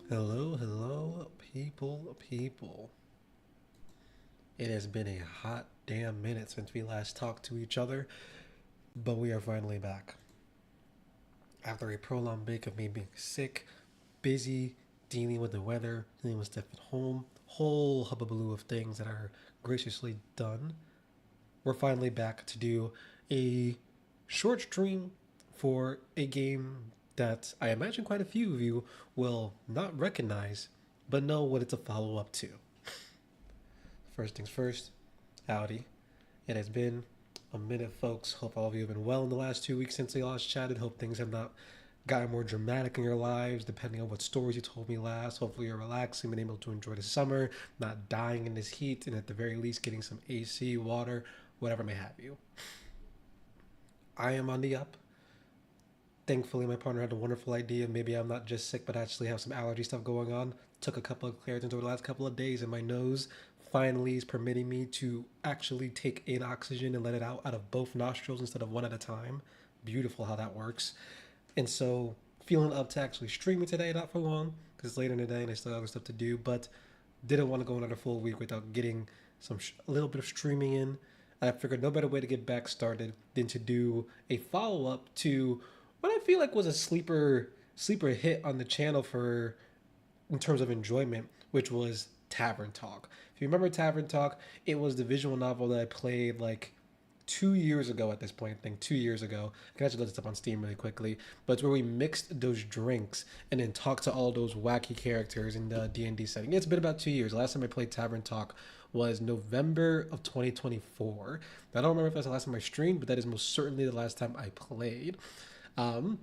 Hello, hello, people. It has been a hot damn minute since we last talked to each other, but we are finally back. After a prolonged break of me being sick, busy, dealing with the weather, dealing with stuff at home, whole hubbubaloo of things that are graciously done, we're finally back to do a short stream for a game that I imagine quite a few of you will not recognize, but know what it's a follow up to. First things first, howdy. It has been a minute, folks. Hope all of you have been well in the last 2 weeks since we last chatted. Hope things have not gotten more dramatic in your lives, depending on what stories you told me last. Hopefully, you're relaxing, been able to enjoy the summer, not dying in this heat, and at the very least, getting some AC, water, whatever may have you. I am on the up. Thankfully, my partner had a wonderful idea. Maybe I'm not just sick, but actually have some allergy stuff going on. Took a couple of Claritin over the last couple of days, and my nose finally is permitting me to actually take in oxygen and let it out of both nostrils instead of one at a time. Beautiful how that works. And so, feeling up to actually streaming today, not for long, because it's later in the day and I still have other stuff to do, but didn't want to go another full week without getting a little bit of streaming in. I figured no better way to get back started than to do a follow up to what I feel like was a sleeper hit on the channel for in terms of enjoyment, which was Tavern Talk. If you remember Tavern Talk, it was the visual novel that I played like 2 years ago at this point. I think 2 years ago. I can actually look this up on Steam really quickly. But it's where we mixed those drinks and then talked to all those wacky characters in the D&D setting. It's been about 2 years. The last time I played Tavern Talk was November of 2024. I don't remember if that's the last time I streamed, but that is most certainly the last time I played. Um,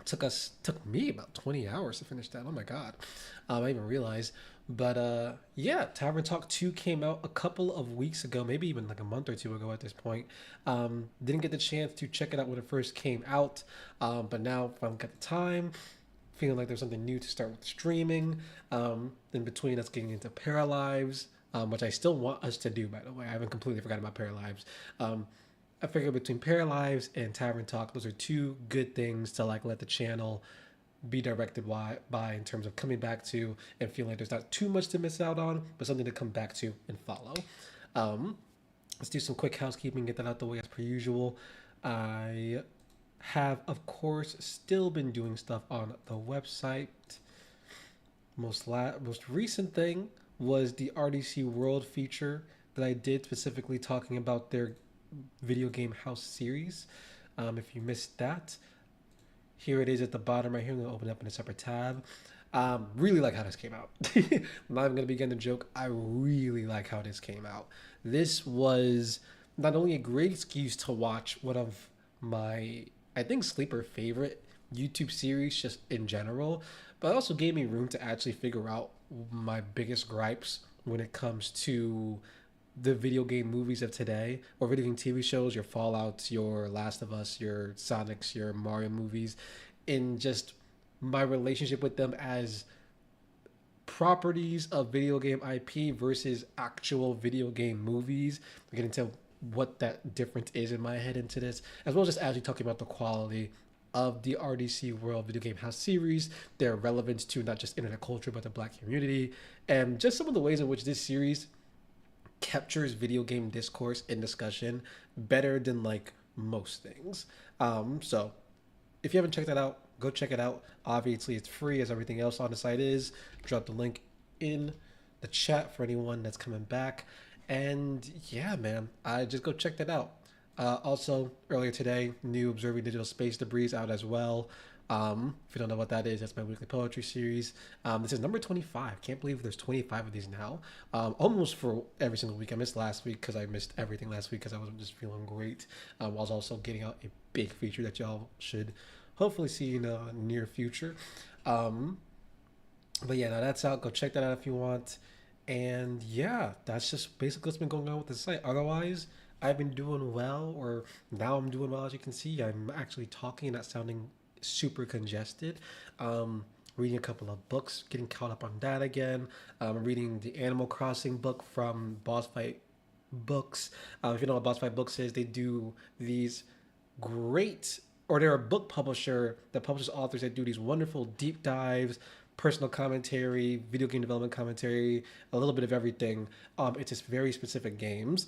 took me about 20 hours to finish that. Oh my god, I didn't even realize. But yeah, Tavern Talk 2 came out a couple of weeks ago, maybe even like a month or two ago at this point. Didn't get the chance to check it out when it first came out, but now finally got the time. Feeling like there's something new to start with streaming. In between us getting into Paralives, which I still want us to do, by the way. I haven't completely forgotten about Paralives. I figure between Paralives and Tavern Talk, those are two good things to like let the channel be directed by in terms of coming back to and feeling like there's not too much to miss out on, but something to come back to and follow. Um, let's do some quick housekeeping, get that out the way as per usual. I have, of course, still been doing stuff on the website. Most recent thing was the RDC World feature that I did specifically talking about their video game house series. If you missed that, here it is at the bottom right here. I'm gonna open it up in a separate tab. Really like how this came out. I'm not even gonna begin the joke. I really like how this came out. This was not only a great excuse to watch one of my, I think, sleeper favorite YouTube series just in general, but it also gave me room to actually figure out my biggest gripes when it comes to the video game movies of today or video game TV shows, your Fallouts, your Last of Us, your Sonics, your Mario movies, in just my relationship with them as properties of video game IP versus actual video game movies. We're getting to what that difference is in my head into this, as well as just actually talking about the quality of the RDC World Video Game House series, their relevance to not just internet culture but the black community, and just some of the ways in which this series captures video game discourse and discussion better than like most things. So if you haven't checked that out, go check it out. Obviously, it's free as everything else on the site is. Drop the link in the chat for anyone that's coming back. And yeah, man, I just go check that out. Also, earlier today, new Observing Digital Space Debris out as well. If you don't know what that is, that's my weekly poetry series. This is number 25. Can't believe there's 25 of these now. Almost for every single week. I missed last week because I missed everything last week because I wasn't just feeling great. I was also getting out a big feature that y'all should hopefully see in the near future. Um, but yeah, now that's out. Go check that out if you want. And yeah, that's just basically what's been going on with the site. Otherwise, I've been doing well, or now I'm doing well. As you can see, I'm actually talking, not sounding super congested. Reading a couple of books, getting caught up on that again. Reading the Animal Crossing book from Boss Fight Books. If you know what Boss Fight Books is, they do these great, or they're a book publisher that publishes authors that do these wonderful deep dives, personal commentary, video game development commentary, a little bit of everything. It's just very specific games.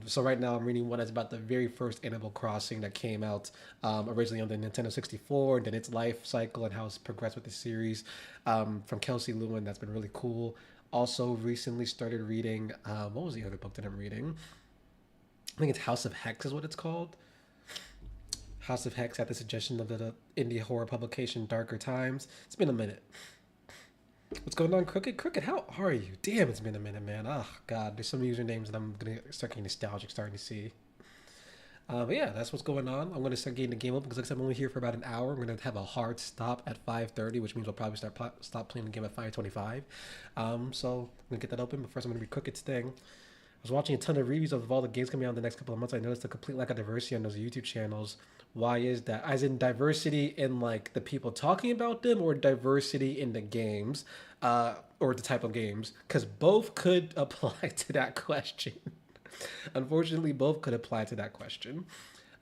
So right now I'm reading one that's about the very first Animal Crossing that came out originally on the Nintendo 64, and then its life cycle and how it's progressed with the series from Kelsey Lewin. That's been really cool. Also recently started reading, what was the other book that I'm reading? I think it's House of Hex is what it's called. House of Hex at the suggestion of the indie horror publication Darker Times. It's been a minute. What's going on, Crooked? Crooked, how are you? Damn, it's been a minute, man. Oh, God. There's some usernames that I'm going to start getting nostalgic starting to see. But yeah, that's what's going on. I'm going to start getting the game up because like I said, I'm only here for about an hour. I'm going to have a hard stop at 5:30, which means we'll probably stop playing the game at 5:25. So I'm going to get that open, but first I'm going to read Crooked's thing. I was watching a ton of reviews of all the games coming out in the next couple of months. I noticed a complete lack of diversity on those YouTube channels. Why is that? As in diversity in like the people talking about them, or diversity in the games, or the type of games? Because both could apply to that question. Unfortunately, both could apply to that question.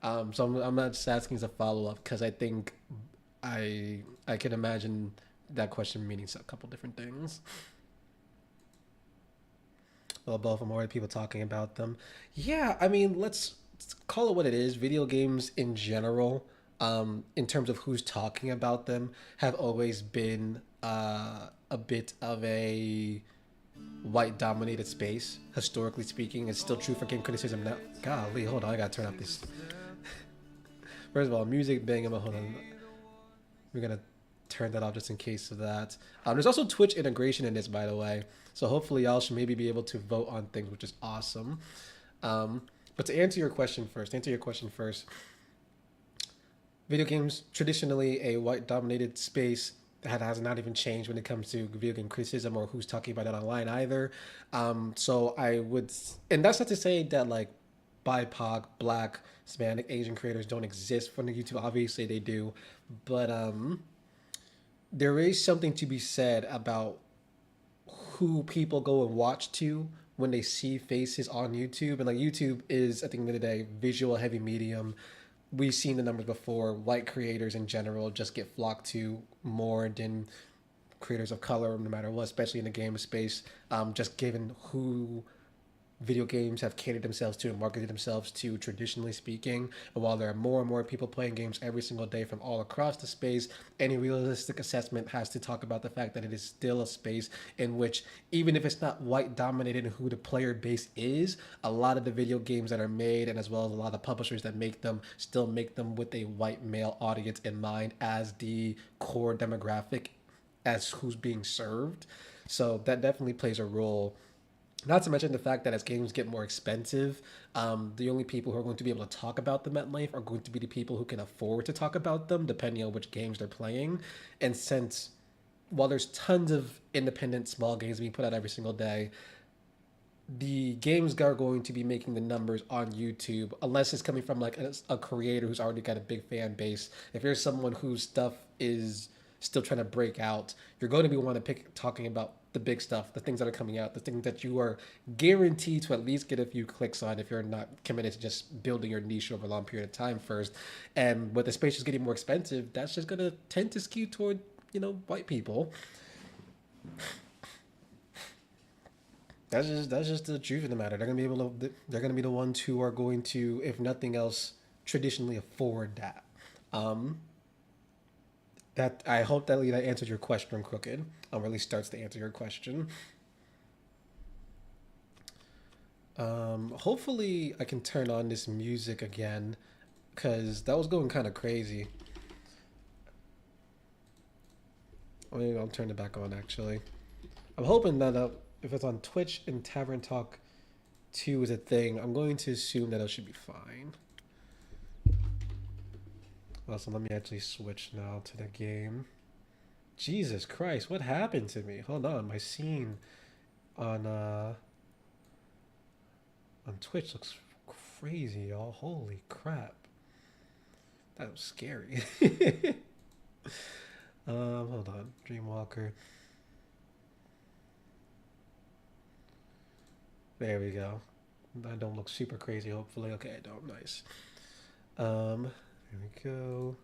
So I'm not just asking as a follow up because I think I can imagine that question meaning a couple different things. Well, both of them, or people talking about them. Yeah, I mean, let's call it what it is. Video games in general, in terms of who's talking about them, have always been a bit of a white dominated space, historically speaking. It's still true for game criticism now. Golly, hold on, I gotta turn up this. First of all, music banging, hold on. We're gonna turn that off just in case of that. There's also Twitch integration in this, by the way. So hopefully y'all should maybe be able to vote on things, which is awesome. But to answer your question first, video games traditionally a white dominated space that has not even changed when it comes to video game criticism or who's talking about it online either. So I would, and that's not to say that like BIPOC, Black, Hispanic, Asian creators don't exist from the YouTube. Obviously they do, but there is something to be said about who people go and watch to when they see faces on YouTube. And like YouTube is, at the end of the day, visual heavy medium. We've seen the numbers before. White creators in general just get flocked to more than creators of color, no matter what, especially in the game space. Just given who video games have catered themselves to and marketed themselves to, traditionally speaking. And while there are more and more people playing games every single day from all across the space, any realistic assessment has to talk about the fact that it is still a space in which, even if it's not white dominated in who the player base is, a lot of the video games that are made, and as well as a lot of publishers that make them, still make them with a white male audience in mind as the core demographic, as who's being served. So that definitely plays a role. Not to mention the fact that as games get more expensive, the only people who are going to be able to talk about them at length are going to be the people who can afford to talk about them, depending on which games they're playing. And since, while there's tons of independent small games being put out every single day, the games are going to be making the numbers on YouTube, unless it's coming from like a creator who's already got a big fan base. If you're someone whose stuff is still trying to break out, you're going to be wanting to pick talking about the big stuff, the things that are coming out, the things that you are guaranteed to at least get a few clicks on if you're not committed to just building your niche over a long period of time first. And with the space just getting more expensive, that's just going to tend to skew toward, white people. That's just the truth of the matter. They're gonna be the ones who are going to, if nothing else, traditionally afford that. Um, that I hope that answered your question, Crooked. Or at least starts to answer your question. Hopefully I can turn on this music again, because that was going kind of crazy. Maybe I'll turn it back on actually. I'm hoping that if it's on Twitch and Tavern Talk 2 is a thing, I'm going to assume that it should be fine. Well, so let me actually switch now to the game. Jesus Christ, what happened to me? Hold on, my scene on Twitch looks crazy, y'all. Holy crap. That was scary. Hold on. Dreamwalker. There we go. I don't look super crazy, hopefully. Okay, I don't. Nice. Here we go.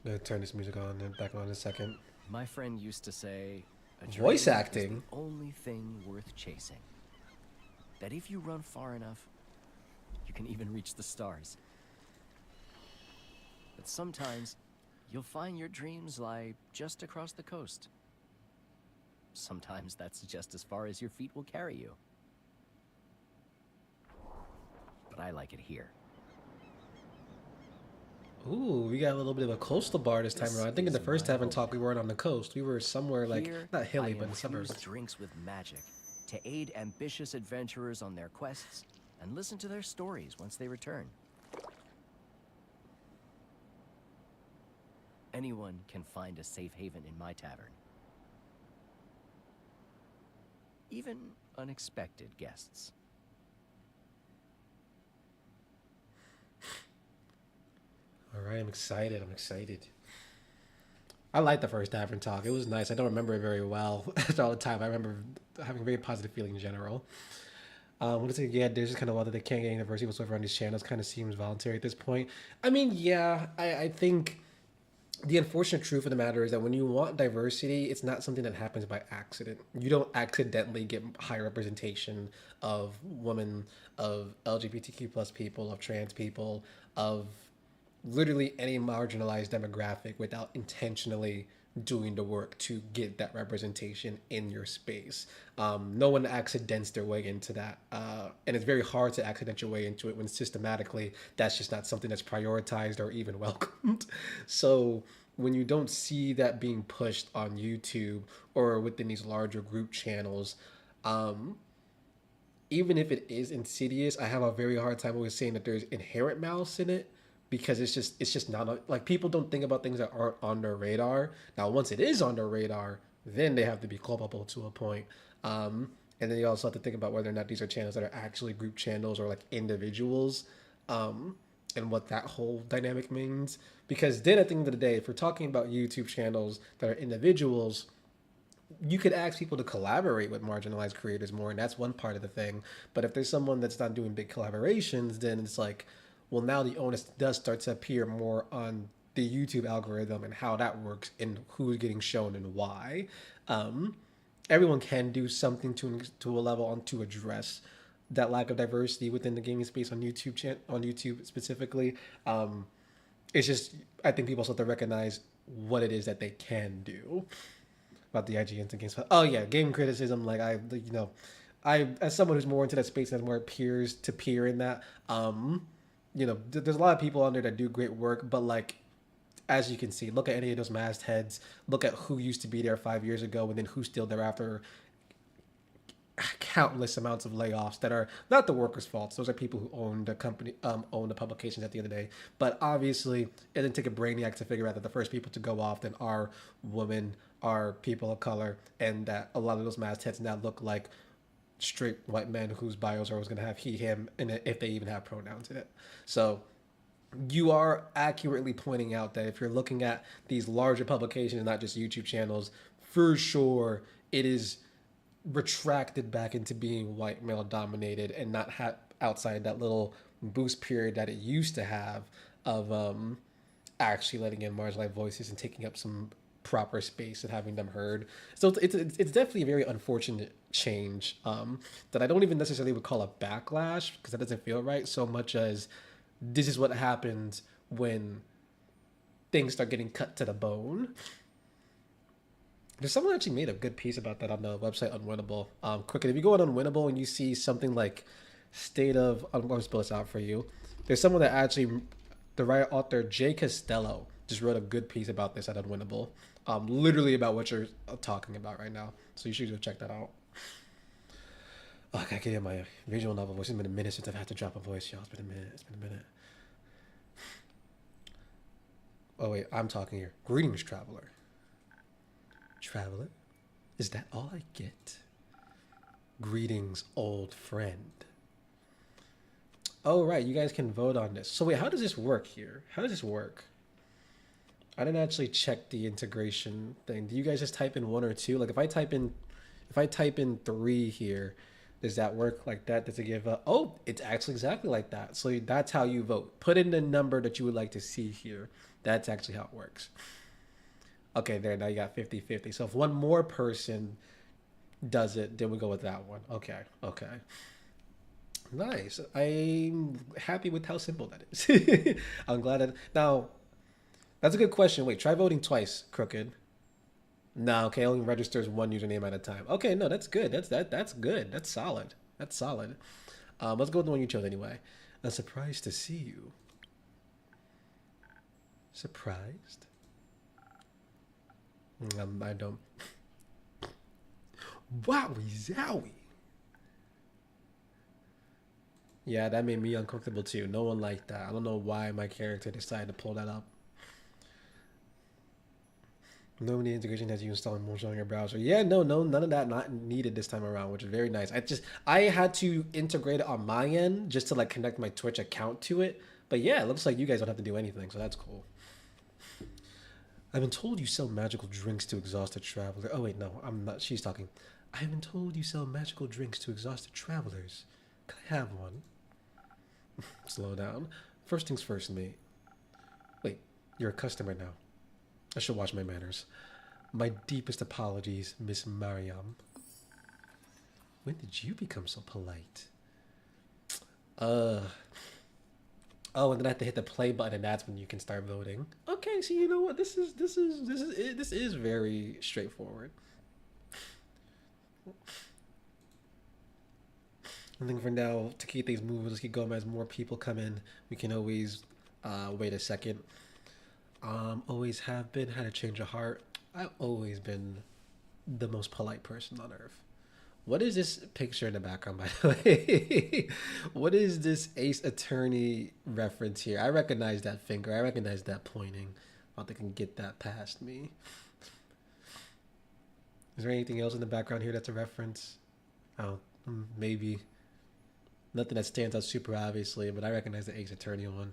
Gonna turn this music on and back on in a second. My friend used to say, a Voice dream is the acting. only thing worth chasing. That if you run far enough, you can even reach the stars. But sometimes, you'll find your dreams lie just across the coast. Sometimes that's just as far as your feet will carry you. But I like it here. Ooh, we got a little bit of a coastal bar this time This around. I think in the is first my Tavern home talk we now. weren't on the coast. We were somewhere like Here, not hilly, I but in the infuse suburbs. drinks with magic to aid ambitious adventurers on their quests and listen to their stories once they return. Anyone can find a safe haven in my tavern. Even unexpected guests. All right, I'm excited. I'm excited. I like the first Tavern talk. It was nice. I don't remember it very well all the time. I remember having a very positive feeling in general. What is it? Yeah, there's just kind of whether they can't get any diversity whatsoever on these channels. Kind of seems voluntary at this point. I mean, yeah, I think the unfortunate truth of the matter is that when you want diversity, it's not something that happens by accident. You don't accidentally get higher representation of women, of LGBTQ plus people, of trans people, of literally any marginalized demographic without intentionally doing the work to get that representation in your space. No one accidents their way into that. And it's very hard to accident your way into it when systematically that's just not something that's prioritized or even welcomed. So when you don't see that being pushed on YouTube or within these larger group channels, even if it is insidious, I have a very hard time always saying that there's inherent malice in it because it's just not like people don't think about things that aren't on their radar. Now, once it is on their radar, then they have to be culpable to a point. And then you also have to think about whether or not these are channels that are actually group channels or like individuals, and what that whole dynamic means. Because then at the end of the day, if we're talking about YouTube channels that are individuals, you could ask people to collaborate with marginalized creators more, and that's one part of the thing. But if there's someone that's not doing big collaborations, then it's like, well, now the onus does start to appear more on the YouTube algorithm and how that works and who's getting shown and why. Um, Everyone can do something to a level on to address that lack of diversity within the gaming space on on YouTube specifically. It's just I think people also have to recognize what it is that they can do about the IGNs and games. Oh yeah, game criticism. Like I as someone who's more into that space and has more peers to peer in that. There's a lot of people on there that do great work, but like as you can see, look at any of those mastheads. Look at who used to be there 5 years ago, and then who's still there after countless amounts of layoffs that are not the workers' faults. Those are people who own the company, own the publications at the end of the day. But obviously, it didn't take a brainiac to figure out that the first people to go off then are women, are people of color, and that a lot of those mastheads now look like straight white men whose bios are always going to have he, him, and if they even have pronouns in it. So you are accurately pointing out that if you're looking at these larger publications, not just YouTube channels, for sure it is retracted back into being white male dominated and not outside that little boost period that it used to have of actually letting in marginalized voices and taking up some proper space and having them heard. So it's definitely a very unfortunate change that I don't even necessarily would call a backlash because that doesn't feel right so much as this is what happens when things start getting cut to the bone. There's someone actually made a good piece about that on the website Unwinnable. Quickly, if you go on Unwinnable and you see something like state of, I'm going to spell this out for you. There's someone that actually, the writer author Jay Costello just wrote a good piece about this at Unwinnable. Literally about what you're talking about right now. So you should go check that out. Oh, I gotta get in my visual novel voice. It's been a minute since I've had to drop a voice, y'all. It's been a minute. Oh wait, I'm talking here. Greetings, traveler. Traveler, is that all I get? Greetings, old friend. Oh right, you guys can vote on this. So wait, how does this work here? How does this work? I didn't actually check the integration thing. Do you guys just type in one or two? Like if I type in 3 here, Does that work like that? Does it give a... Oh, it's actually exactly like that. So that's how you vote. Put in the number that you would like to see here. That's actually how it works. Okay, there, now you got 50-50. So if one more person does it, then we go with that one. Okay, okay. Nice. I'm happy with how simple that is. I'm glad that... Now, that's a good question. Wait, try voting twice, Crooked. No, okay, only registers one username at a time. Okay, no, that's good. That's good. That's solid. That's solid. Let's go with the one you chose anyway. I'm surprised to see you. Surprised? I don't. Wowie zowie. Yeah, that made me uncomfortable too. No one liked that. I don't know why my character decided to pull that up. Nobody integration has you install motion on your browser. Yeah, no, none of that not needed this time around, which is very nice. I had to integrate it on my end just to like connect my Twitch account to it. But yeah, it looks like you guys don't have to do anything, so that's cool. I've been told you sell magical drinks to exhausted travelers. Oh wait, no, I'm not. She's talking. I've been told you sell magical drinks to exhausted travelers. Can I have one? Slow down. First things first, mate. Wait, you're a customer now. I should watch my manners. My deepest apologies, Miss Mariam. When did you become so polite? Uh. Oh, and then I have to hit the play button, and that's when you can start voting. Okay, so you know what? This is very straightforward. I think for now, to keep things moving, let's keep going. As more people come in, we can always wait a second. Always have been, had a change of heart. I've always been the most polite person on earth. What is this picture in the background, by the way? What is this Ace Attorney reference here? I recognize that finger. I recognize that pointing. I don't think I can get that past me. Is there anything else in the background here that's a reference? Oh, maybe. Nothing that stands out super obviously, but I recognize the Ace Attorney one.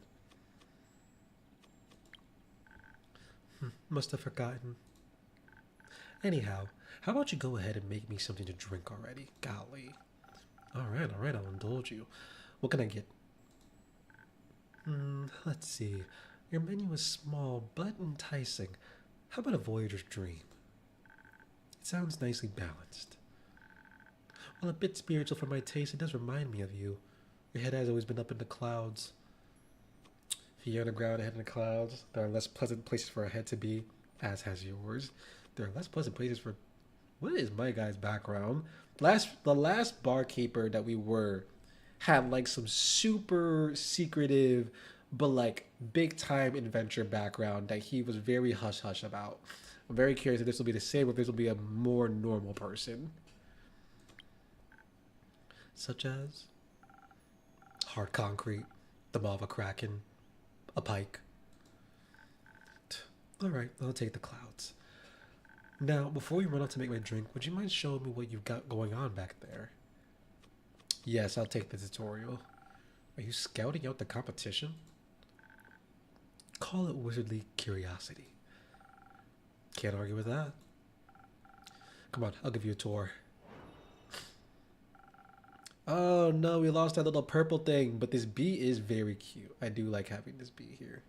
Must have forgotten. Anyhow, how about you go ahead and make me something to drink already? Golly. All right, I'll indulge you. What can I get? Let's see. Your menu is small but enticing. How about a voyager's dream? It sounds nicely balanced. While a bit spiritual for my taste, it does remind me of you. Your head has always been up in the clouds. Feet on the ground, head in the clouds. There are less pleasant places for a head to be, as has yours. There are less pleasant places for... What is my guy's background? The last barkeeper that we were had like some super secretive but like big time adventure background that he was very hush hush about. I'm very curious if this will be the same or if this will be a more normal person. Such as hard concrete, the maw of a kraken, a pike. Alright, I'll take the clouds. Now, before we run out to make my drink, would you mind showing me what you've got going on back there? Yes, I'll take the tutorial. Are you scouting out the competition? Call it wizardly curiosity. Can't argue with that. Come on, I'll give you a tour. Oh no, we lost that little purple thing, but this bee is very cute. I do like having this bee here.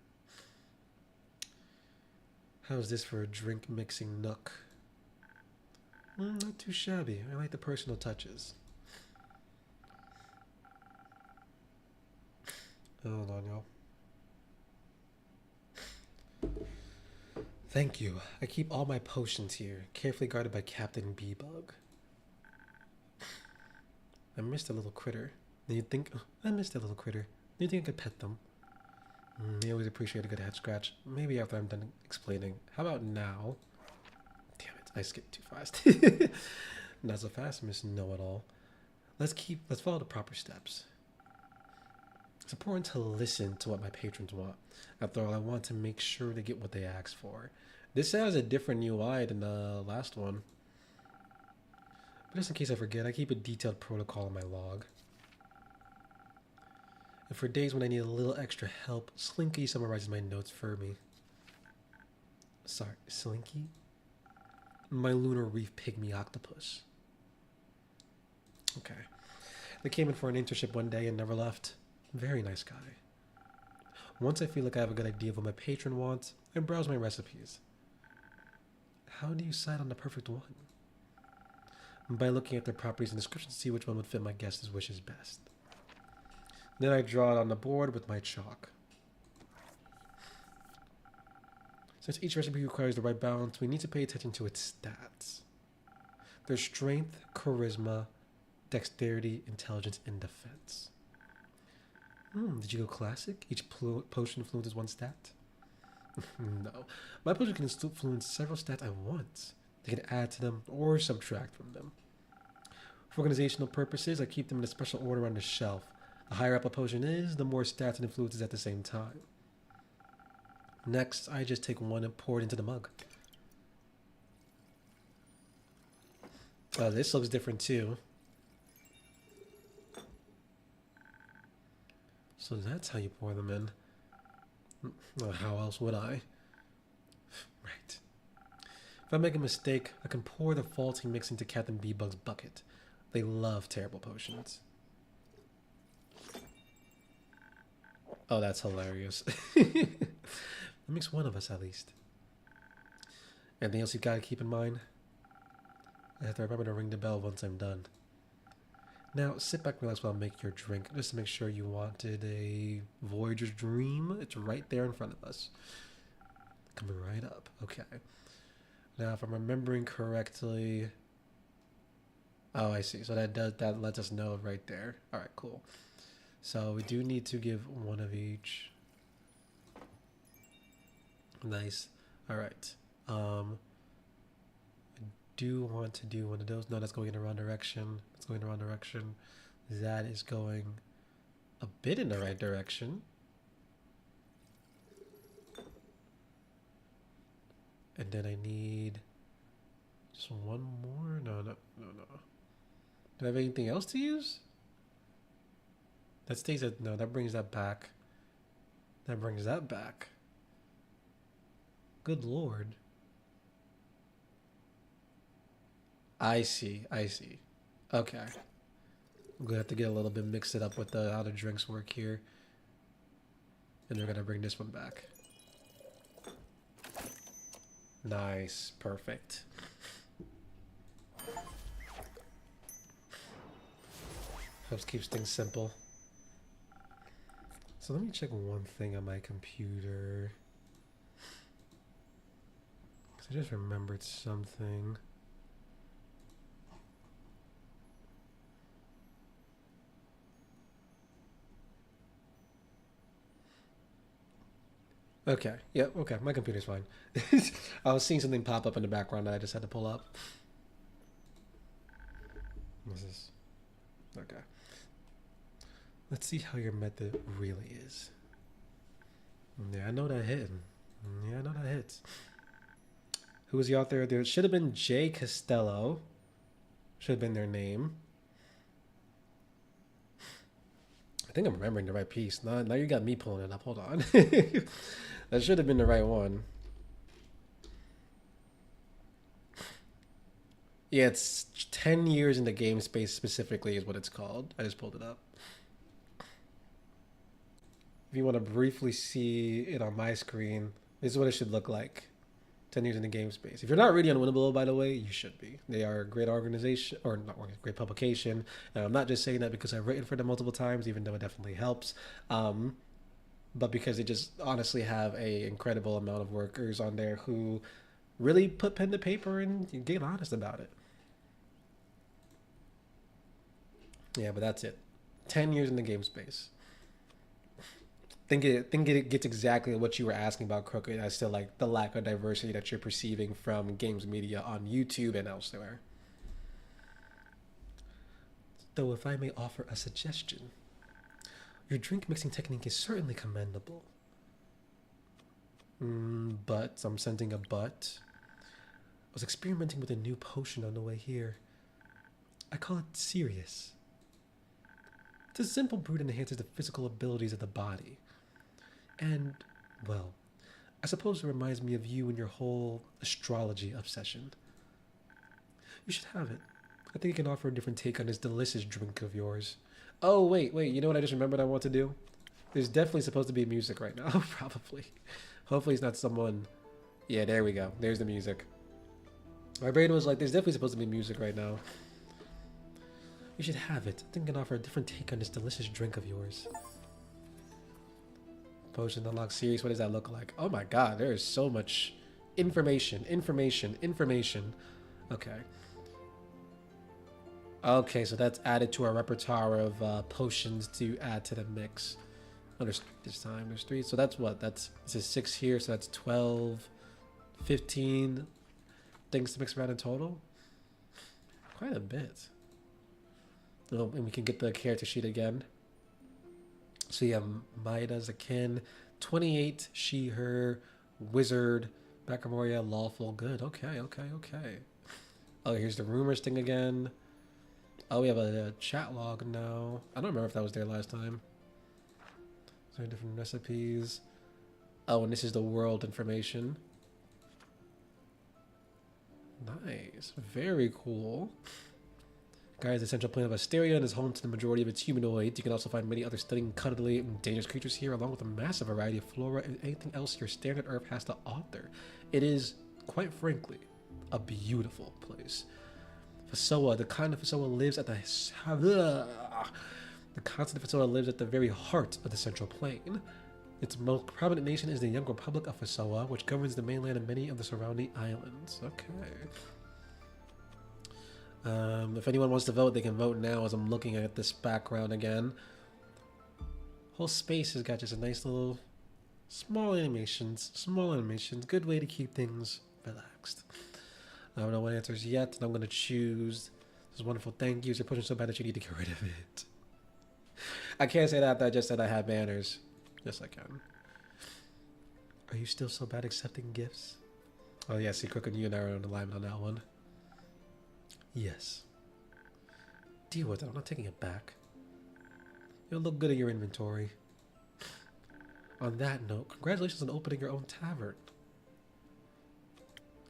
How's this for a drink mixing nook? Not too shabby. I like the personal touches. Hold on, y'all. Thank you. I keep all my potions here, carefully guarded by Captain Bee-Bug. I missed a little critter. Do you think... I missed a little critter. Do you think I could pet them? They always appreciate a good head scratch. Maybe after I'm done explaining. How about now? Damn it, I skipped too fast. Not so fast, Miss Know-It-All. Let's follow the proper steps. It's important to listen to what my patrons want. After all, I want to make sure they get what they ask for. This has a different UI than the last one. But just in case I forget, I keep a detailed protocol in my log. And for days when I need a little extra help, Slinky summarizes my notes for me. Sorry, Slinky? My lunar reef pygmy octopus. Okay. They came in for an internship one day and never left. Very nice guy. Once I feel like I have a good idea of what my patron wants, I browse my recipes. How do you decide on the perfect one? By looking at their properties and descriptions to see which one would fit my guest's wishes best. Then I draw it on the board with my chalk. Since each recipe requires the right balance, we need to pay attention to its stats. Their strength, charisma, dexterity, intelligence, and defense. Did you go classic? Each potion influences one stat? No. My potion can influence several stats at once. They can add to them or subtract from them. For organizational purposes, I keep them in a special order on the shelf. The higher up a potion is, the more stats and influences at the same time. Next, I just take one and pour it into the mug. Oh, this looks different too. So that's how you pour them in. Well, how else would I? Right. If I make a mistake, I can pour the faulty mix into Captain B-Bug's bucket. They love terrible potions. Oh, that's hilarious. That makes one of us at least. Anything else you gotta keep in mind? I have to remember to ring the bell once I'm done. Now, sit back and relax while I make your drink, just to make sure you wanted a Voyager's Dream. It's right there in front of us. Coming right up. Okay. Now, if I'm remembering correctly... Oh, I see. So that lets us know right there. All right, cool. So we do need to give one of each. Nice. All right. I do want to do one of those. No, that's going in the wrong direction. It's going in the wrong direction. That is going a bit in the right direction. And then I need just one more. No. Do I have anything else to use? That stays at, no, that brings that back. That brings that back. Good Lord. I see. Okay. I'm gonna have to get a little bit mixed it up with how the drinks work here. And we're gonna bring this one back. Nice. Perfect. Helps keeps things simple. So let me check one thing on my computer. Because I just remembered something. Okay. Yep. Okay. My computer's fine. I was seeing something pop up in the background that I just had to pull up. What's this? Okay. Let's see how your method really is. Yeah, I know that hit. Yeah, I know that hits. Who was the author? There should have been J. Costello. Should have been their name. I think I'm remembering the right piece. Now you got me pulling it up. Hold on. That should have been the right one. Yeah, it's 10 years in the game space specifically is what it's called. I just pulled it up. If you want to briefly see it on my screen, this is what it should look like. 10 years in the game space. If you're not ready on Winnable, by the way, you should be. They are a great organization, or not great publication. And I'm not just saying that because I've written for them multiple times, even though it definitely helps. But because they just honestly have a incredible amount of workers on there who really put pen to paper and get honest about it. Yeah, but that's it. 10 years in the game space. Think it gets exactly what you were asking about Crooked as to like the lack of diversity that you're perceiving from games media on YouTube and elsewhere. Though if I may offer a suggestion, your drink mixing technique is certainly commendable. But I'm sending a but. I was experimenting with a new potion on the way here. I call it Serious. It's a simple brew that enhances the physical abilities of the body. And, well, I suppose it reminds me of you and your whole astrology obsession. You should have it. I think it can offer a different take on this delicious drink of yours. Oh, wait, wait. You know what I just remembered I want to do? There's definitely supposed to be music right now. Probably. Hopefully it's not someone... Yeah, there we go. There's the music. My brain was like, there's definitely supposed to be music right now. You should have it. I think I can offer a different take on this delicious drink of yours. Potion unlock series. What does that look like? Oh my god, there is so much information. Okay. Okay, so that's added to our repertoire of potions to add to the mix. Oh, there's this time. There's 3. So that's what? This is 6 here, so that's 12, 15 things to mix around in total. Quite a bit. Oh, and we can get the character sheet again. So you have Maida's akin, 28, she, her, wizard, Baccamoria, lawful, good. Okay. Oh, here's the rumors thing again. Oh, we have a chat log now. I don't remember if that was there last time. So different recipes. Oh, and this is the world information. Nice. Very cool. Gaia is the central planet of Asteria and is home to the majority of its humanoids. You can also find many other stunning, cuddly, and dangerous creatures here, along with a massive variety of flora and anything else your standard Earth has to offer. It is, quite frankly, a beautiful place. Fasoa, the continent of Fasoa lives at the continent of Fasoa lives at the very heart of the Central Plain. Its most prominent nation is the young Republic of Fasoa, which governs the mainland and many of the surrounding islands. Okay. If anyone wants to vote, they can vote now as I'm looking at this background again. Whole space has got just a nice little small animations. Good way to keep things relaxed. I don't know what answers yet, and I'm going to choose this wonderful thank yous. You're pushing so bad that you need to get rid of it. I can't say that, I just said I have banners. Yes, I can. Are you still so bad accepting gifts? Oh, yeah, see, Crook and you and I are on alignment on that one. Yes. Deal with it. I'm not taking it back. You'll look good in your inventory. On that note, congratulations on opening your own tavern.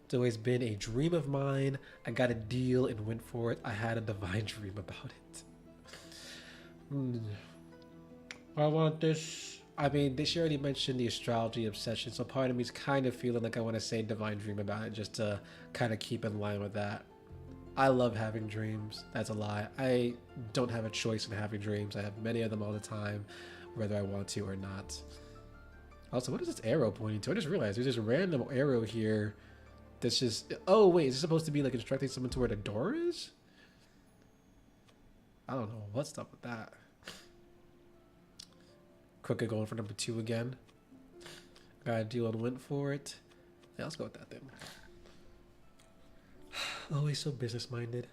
It's always been a dream of mine. I got a deal and went for it. I had a divine dream about it. I want this. I mean, she already mentioned the astrology obsession, so part of me is kind of feeling like I want to say divine dream about it just to kind of keep in line with that. I love having dreams. That's a lie. I don't have a choice in having dreams. I have many of them all the time, whether I want to or not. Also, what is this arrow pointing to? I just realized there's this random arrow here that's just... Oh, wait. Is this supposed to be like instructing someone to where the door is? I don't know. What's up with that? Crooked going for number 2 again. Got a deal and went for it. Yeah, let's go with that then. Always so business-minded.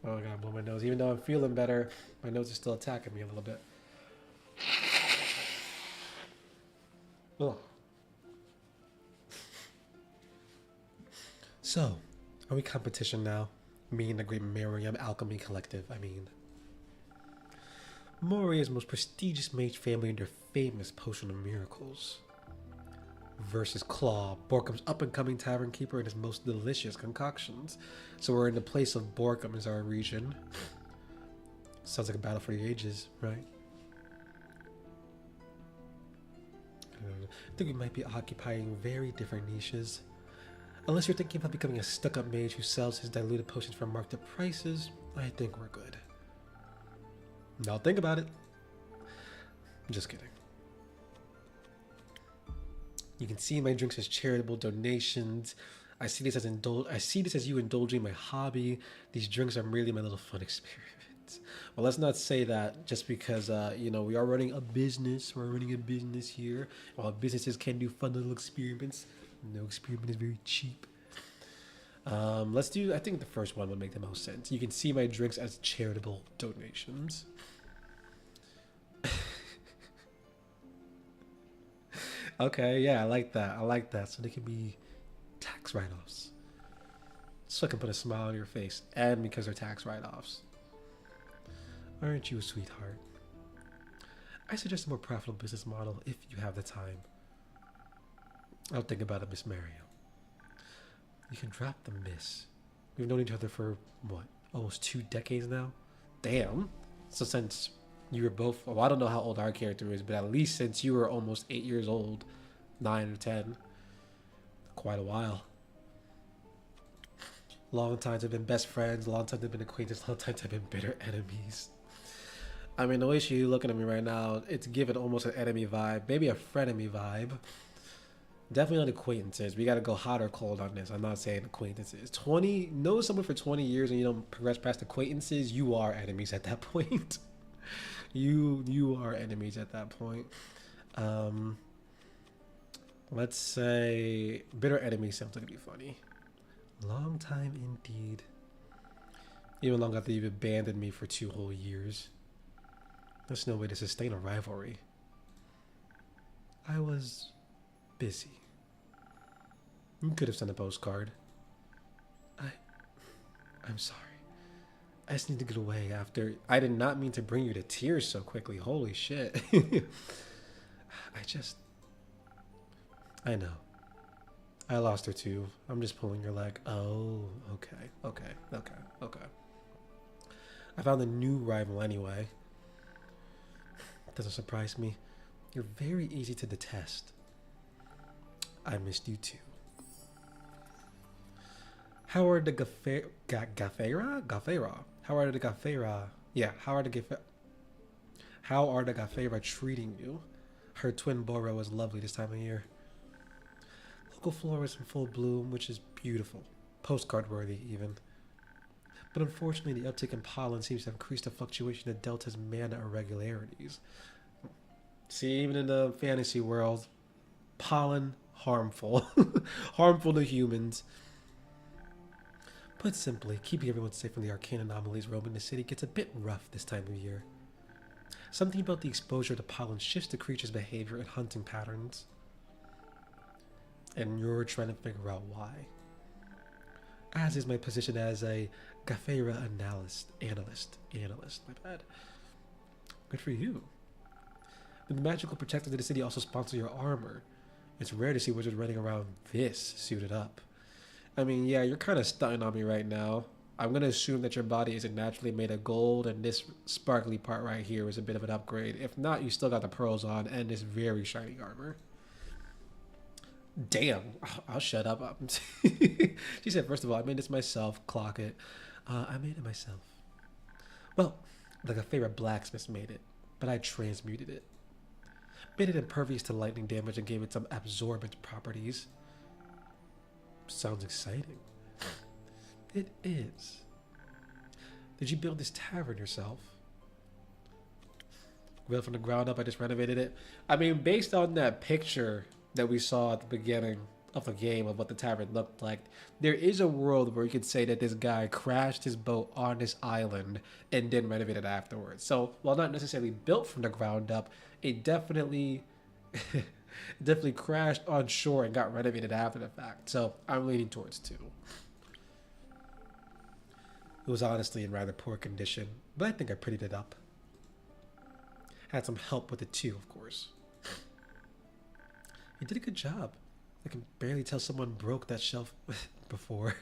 Oh, I gotta blow my nose. Even though I'm feeling better, my nose is still attacking me a little bit. Ugh. So, are we competition now? Me and the Great Miriam Alchemy Collective, I mean. Moria's most prestigious mage family and their famous potion of miracles. Versus Claw, Borkum's up-and-coming tavern keeper and his most delicious concoctions. So we're in the place of Borkum as our region. Sounds like a battle for the ages, right? I think we might be occupying very different niches. Unless you're thinking about becoming a stuck-up mage who sells his diluted potions for marked-up prices, I think we're good. Now think about it. Just kidding. You can see my drinks as charitable donations. I see this as you indulging my hobby. These drinks are merely my little fun experiments. Well, let's not say that just because you know, we are running a business. We're running a business here. While businesses can do fun little experiments, no experiment is very cheap. Let's do. I think the first one would make the most sense. You can see my drinks as charitable donations. Okay, yeah, I like that. So they can be tax write-offs. So I can put a smile on your face, and because they're tax write-offs. Aren't you a sweetheart? I suggest a more profitable business model if you have the time. I'll think about it, Miss Mario. You can drop the miss. We've known each other for, what, almost 2 decades now? Damn. So since You were both. Well, I don't know how old our character is, but at least since you were almost 8 years old, 9 or 10, quite a while. Long times have been best friends. Long times have been acquaintances. Long times have been bitter enemies. I mean, the way she's looking at me right now, it's giving almost an enemy vibe, maybe a frenemy vibe. Definitely not acquaintances. We gotta go hot or cold on this. I'm not saying acquaintances. 20, know someone for 20 years and you don't progress past acquaintances, you are enemies at that point. You are enemies at that point. Um, let's say bitter enemy sounds like it'd be funny. Long time indeed. Even long after you've abandoned me for 2 whole years. There's no way to sustain a rivalry. I was busy. You could have sent a postcard. I'm sorry. I just need to get away after. I did not mean to bring you to tears so quickly. Holy shit. I know. I lost her too. I'm just pulling your leg. Oh, okay. I found a new rival anyway. Doesn't surprise me. You're very easy to detest. I missed you too. How are the Gafera? How are the Gafera? Yeah, how are the Gafera treating you? Her twin Boro is lovely this time of year. Local flora is in full bloom, which is beautiful. Postcard worthy, even. But unfortunately, the uptick in pollen seems to have increased the fluctuation of Delta's mana irregularities. See, even in the fantasy world, pollen, harmful. Harmful to humans. Put simply, keeping everyone safe from the arcane anomalies roaming the city gets a bit rough this time of year. Something about the exposure to pollen shifts the creature's behavior and hunting patterns. And you're trying to figure out why. As is my position as a Gafera analyst, my bad. Good for you. The magical protectors of the city also sponsor your armor. It's rare to see wizards running around this suited up. I mean, yeah, you're kind of stunting on me right now. I'm going to assume that your body isn't naturally made of gold, and this sparkly part right here is a bit of an upgrade. If not, you still got the pearls on and this very shiny armor. Damn, I'll shut up. She said, first of all, I made this myself. Clock it. I made it myself. Well, like a favorite blacksmith made it, but I transmuted it. Made it impervious to lightning damage and gave it some absorbent properties. Sounds exciting. It is. Did you build this tavern yourself? Well, from the ground up, I just renovated it. I mean, based on that picture that we saw at the beginning of the game of what the tavern looked like, there is a world where you could say that this guy crashed his boat on this island and then renovated afterwards. So, while not necessarily built from the ground up, it definitely definitely crashed on shore and got renovated after the fact. So, I'm leaning towards 2. It was honestly in rather poor condition, but I think I prettied it up. Had some help with it too, of course. You did a good job. I can barely tell someone broke that shelf before.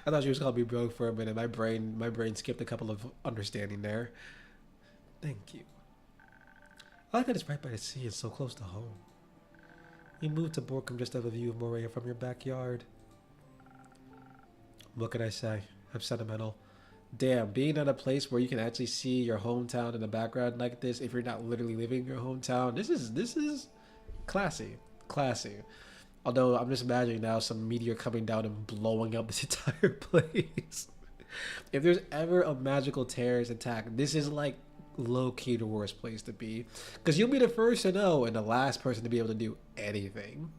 I thought she was gonna be broke for a minute. My brain skipped a couple of understanding there. Thank you. I like that it's right by the sea and so close to home. You moved to Borkum just to have a view of Morea from your backyard. What can I say? I'm sentimental. Damn, being at a place where you can actually see your hometown in the background like this, if you're not literally living in your hometown, this is classy. Although I'm just imagining now some meteor coming down and blowing up this entire place. If there's ever a magical terrorist attack, this is like low-key the worst place to be. Because you'll be the first to know and the last person to be able to do anything.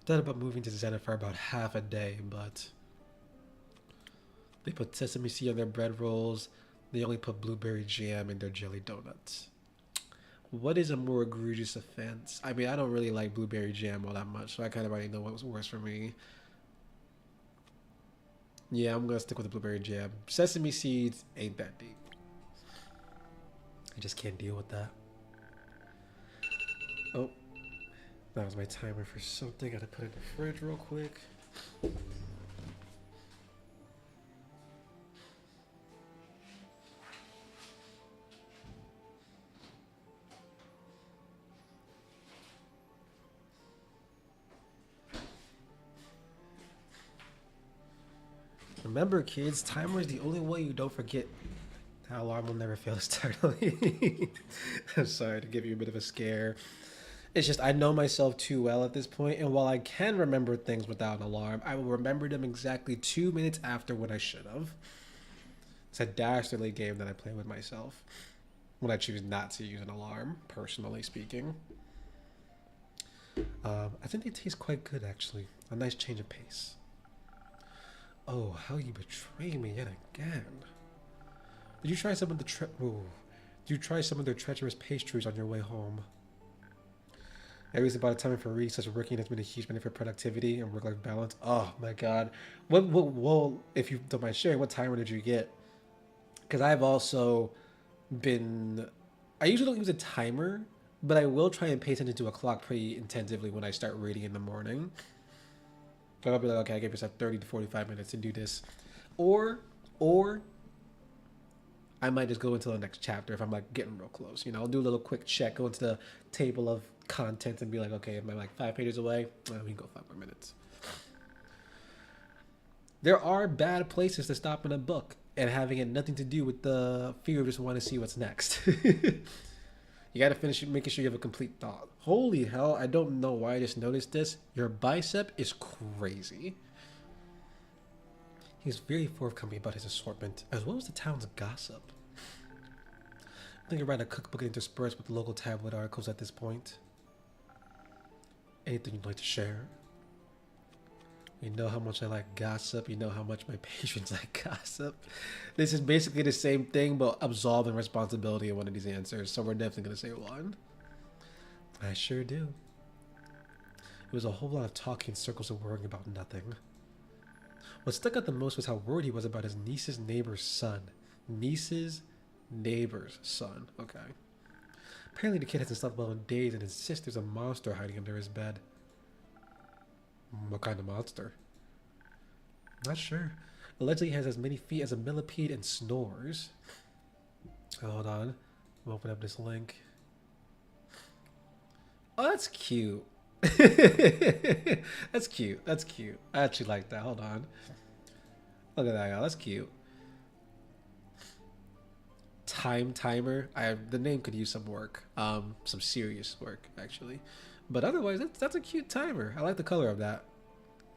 Thought about moving to Zenith for about half a day, but they put sesame seed on their bread rolls. They only put blueberry jam in their jelly donuts. What is a more egregious offense? I mean, I don't really like blueberry jam all that much, so I kind of already know what was worse for me. Yeah, I'm going to stick with the blueberry jam. Sesame seeds ain't that deep. I just can't deal with that. Oh, that was my timer for something. Gotta put it in the fridge real quick. Remember, kids, timer is the only way you don't forget. That alarm will never fail to start. I'm sorry to give you a bit of a scare. It's just I know myself too well at this point, and while I can remember things without an alarm, I will remember them exactly 2 minutes after when I should have. It's a dastardly game that I play with myself when I choose not to use an alarm, personally speaking. I think they taste quite good, actually. A nice change of pace. Oh, how you betray me yet again. Did you try some of the Did you try some of their treacherous pastries on your way home? At least about a time for recess, working has been a huge benefit for productivity and work-life balance. Oh my god. Well, if you don't mind sharing, what timer did you get? Because I've also been... I usually don't use a timer, but I will try and pay attention to a clock pretty intensively when I start reading in the morning. So I'll be like, okay, I give yourself 30 to 45 minutes to do this. Or I might just go into the next chapter if I'm like getting real close. You know, I'll do a little quick check, go into the table of content and be like, okay, am I like 5 pages away? Well, we can go 5 more minutes. There are bad places to stop in a book and having it nothing to do with the fear of just want to see what's next. You gotta finish making sure you have a complete thought. Holy hell, I don't know why I just noticed this. Your bicep is crazy. He's very forthcoming about his assortment, as well as the town's gossip. I think I write a cookbook interspersed with local tabloid articles at this point. Anything you'd like to share? You know how much I like gossip. You know how much my patrons like gossip. This is basically the same thing, but absolving responsibility in one of these answers. So we're definitely going to say one. I sure do. It was a whole lot of talking in circles and worrying about nothing. What stuck out the most was how worried he was about his niece's neighbor's son. Niece's neighbor's son. Okay. Apparently the kid hasn't slept well in days and insists there's a monster hiding under his bed. What kind of monster? Not sure. Allegedly he has as many feet as a millipede and snores. Hold on. I'm open up this link. Oh, that's cute. That's cute. That's cute. I actually like that. Hold on. Look at that, y'all. That's cute. Timer. The name could use some work. Some serious work, actually. But otherwise, that's a cute timer. I like the color of that.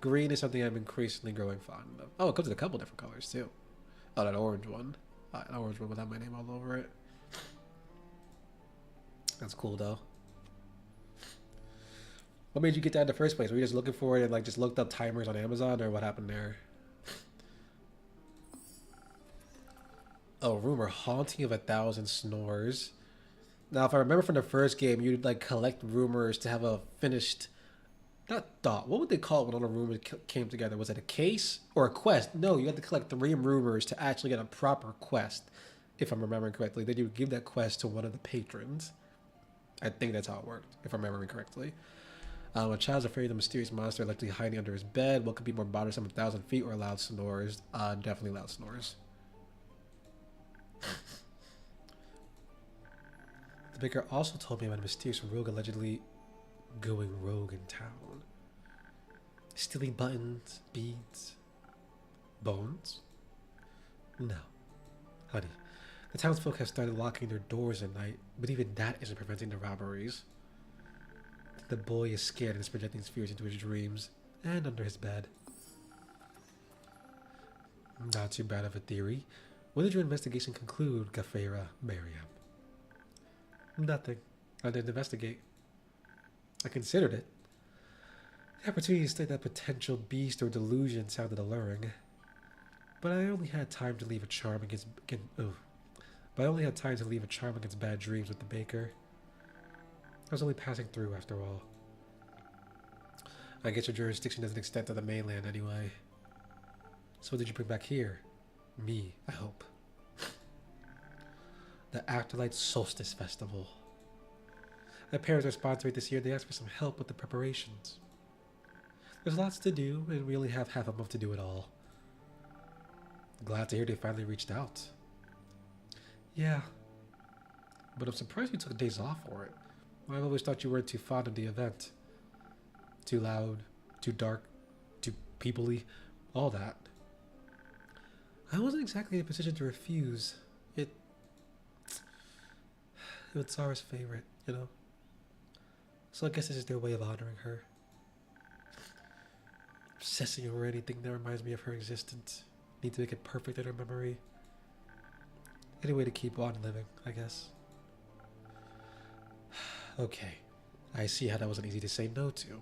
Green is something I'm increasingly growing fond of. Oh, it comes in a couple different colors, too. Oh, that orange one. An orange one without my name all over it. That's cool, though. What made you get that in the first place? Were you just looking for it and like just looked up timers on Amazon, or what happened there? Oh, rumor. Haunting of 1,000 snores. Now, if I remember from the first game, you'd like collect rumors to have a finished, not thought. What would they call it when all the rumors came together? Was it a case or a quest? No, you had to collect 3 rumors to actually get a proper quest, if I'm remembering correctly. Then you would give that quest to one of the patrons. I think that's how it worked, if I'm remembering correctly. A child's afraid of the mysterious monster likely hiding under his bed. What could be more bothersome, 1,000 feet or loud snores? Definitely loud snores. The baker also told me about a mysterious rogue allegedly going rogue in town. Stealing buttons, beads, bones? No. Honey, the townsfolk have started locking their doors at night, but even that isn't preventing the robberies. The boy is scared and is projecting his fears into his dreams and under his bed. Not too bad of a theory. What did your investigation conclude, Gafera Miriam? Nothing. I didn't investigate. I considered it. The opportunity to study that potential beast or delusion sounded alluring. But I only had time to leave a charm against bad dreams with the baker. I was only passing through after all. I guess your jurisdiction doesn't extend to the mainland anyway. So what did you bring back here? Me, I hope. The Afterlight Solstice Festival. My parents are sponsoring it this year. They asked for some help with the preparations. There's lots to do, and we only have half a month to do it all. Glad to hear they finally reached out. Yeah. But I'm surprised you took days off for it. I've always thought you weren't too fond of the event. Too loud, too dark, too people-y, all that. I wasn't exactly in a position to refuse. It was Zara's favorite, you know? So I guess this is their way of honoring her. Obsessing over anything that reminds me of her existence. Need to make it perfect in her memory. Any way to keep on living, I guess. Okay. I see how that wasn't easy to say no to.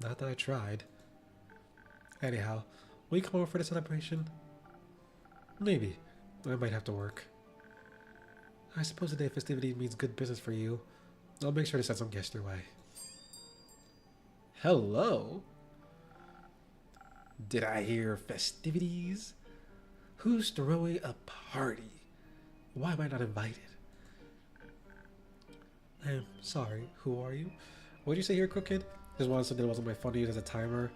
Not that I tried. Anyhow, will you come over for the celebration? Maybe. I might have to work. I suppose the day of festivity means good business for you. I'll make sure to send some guests your way. Hello? Did I hear festivities? Who's throwing a party? Why am I not invited? I'm sorry, who are you? What did you say here, Crooked? This one something that wasn't my phone to use as a timer.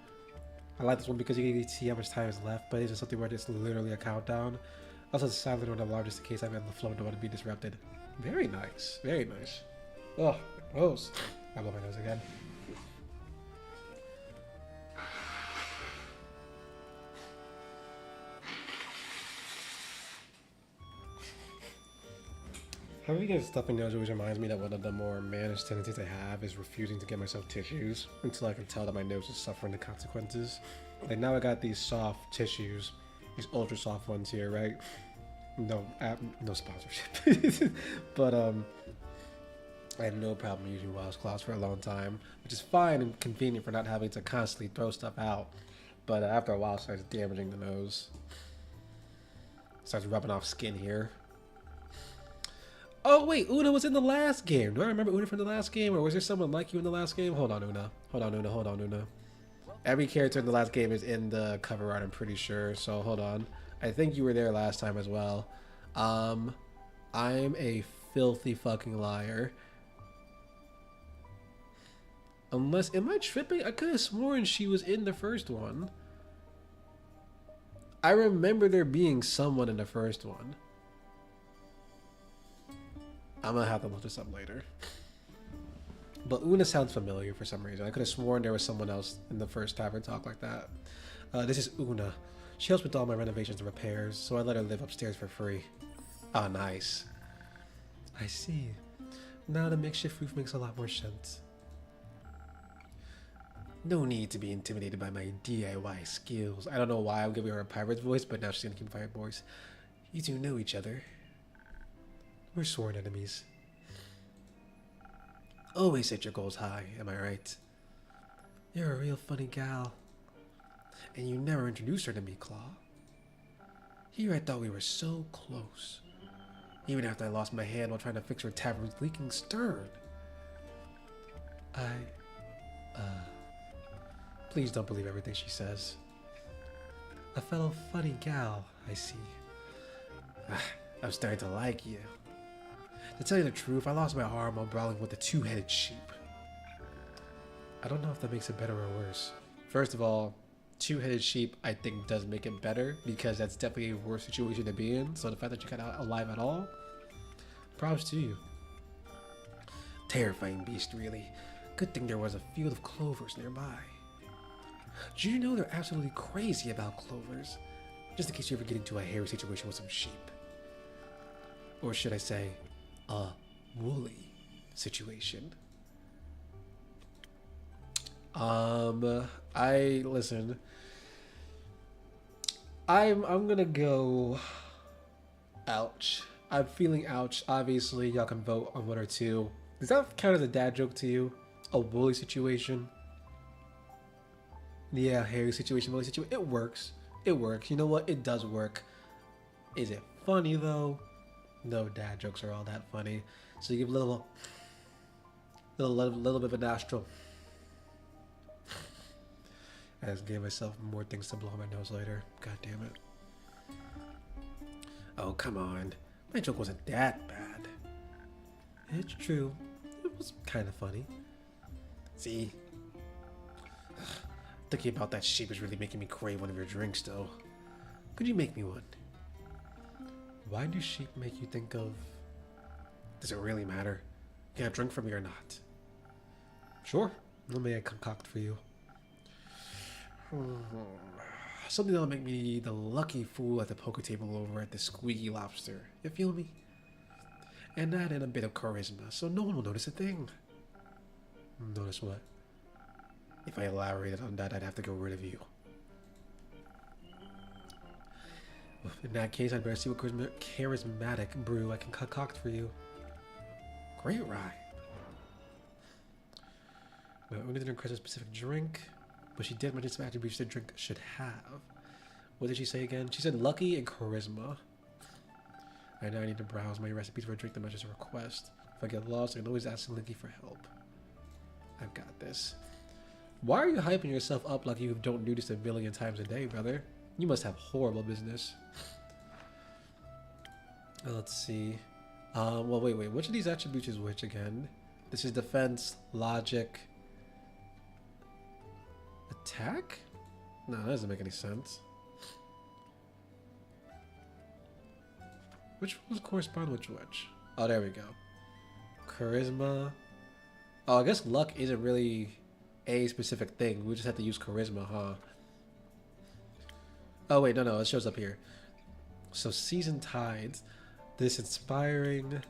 I like this one because you can see how much time is left, but it's just something where it's literally a countdown. Also, it's silent on the alarm just in case I'm on the flow and don't want to be disrupted. Very nice, very nice. Oh, nose. I blow my nose again. Having a stuffing nose always reminds me that one of the more managed tendencies I have is refusing to get myself tissues until I can tell that my nose is suffering the consequences. Like now I got these soft tissues, these ultra soft ones here, right? No, no sponsorship. But I had no problem using washcloths for a long time, which is fine and convenient for not having to constantly throw stuff out. But after a while, it starts damaging the nose. Starts rubbing off skin here. Oh wait, Una was in the last game. Do I remember Una from the last game, or was there someone like you in the last game? Hold on, Una. Hold on, Una. Hold on, Una. Every character in the last game is in the cover art, I'm pretty sure. So hold on. I think you were there last time as well. I'm a filthy fucking liar. Unless, am I tripping? I could have sworn she was in the first one. I remember there being someone in the first one. I'm gonna have to look this up later. But Una sounds familiar for some reason. I could have sworn there was someone else in the first Tavern talk like that. This is Una. She helps with all my renovations and repairs, so I let her live upstairs for free. Ah, nice. I see. Now the makeshift roof makes a lot more sense. No need to be intimidated by my DIY skills. I don't know why I'm giving her a pirate's voice, but now she's gonna keep pirate voice. You two know each other. We're sworn enemies. Always set your goals high, am I right? You're a real funny gal. And you never introduced her to me, Claw. Here I thought we were so close. Even after I lost my hand while trying to fix her tavern's leaking stern. Please don't believe everything she says. A fellow funny gal, I see. I'm starting to like you. To tell you the truth, I lost my arm while brawling with a two-headed sheep. I don't know if that makes it better or worse. First of all, two-headed sheep I think does make it better because that's definitely a worse situation to be in. So the fact that you got out alive at all, props to you. Terrifying beast, really. Good thing there was a field of clovers nearby. Did you know they're absolutely crazy about clovers? Just in case you ever get into a hairy situation with some sheep. Or should I say, a woolly situation. Listen. I'm gonna go ouch. I'm feeling ouch. Obviously, y'all can vote on one or two. Does that count as a dad joke to you? A woolly situation? Yeah, hairy situation, woolly situation. It works. It works. You know what? It does work. Is it funny though? No, dad jokes are all that funny. So you give a little bit of a nostril. I just gave myself more things to blow on my nose later. God damn it. Oh, come on. My joke wasn't that bad. It's true. It was kind of funny. See? Thinking about that sheep is really making me crave one of your drinks, though. Could you make me one? Why do sheep make you think of... Does it really matter? Can I drink from me or not? Sure. Let me concoct for you. Something that'll make me the lucky fool at the poker table over at the Squeaky Lobster. You feel me? And that and a bit of charisma, so no one will notice a thing. Notice what? If I elaborated on that, I'd have to get rid of you. In that case, I'd better see what charismatic brew I can concoct for you. Great rhyme. Well, Una didn't request a specific drink, but she did mention some attributes the drink should have. What did she say again? She said lucky and charisma. I now need to browse my recipes for a drink that matches her request. If I get lost, I can always ask Linky for help. I've got this. Why are you hyping yourself up like you don't do this a billion times a day, brother? You must have horrible business. Let's see. Well, wait. Which of these attributes is which again? This is defense, logic, attack? No, that doesn't make any sense. Which ones correspond with which? Oh, there we go. Charisma. Oh, I guess luck isn't really a specific thing. We just have to use charisma, huh? Oh, wait, no, it shows up here. So, Seasoned Tides. This inspiring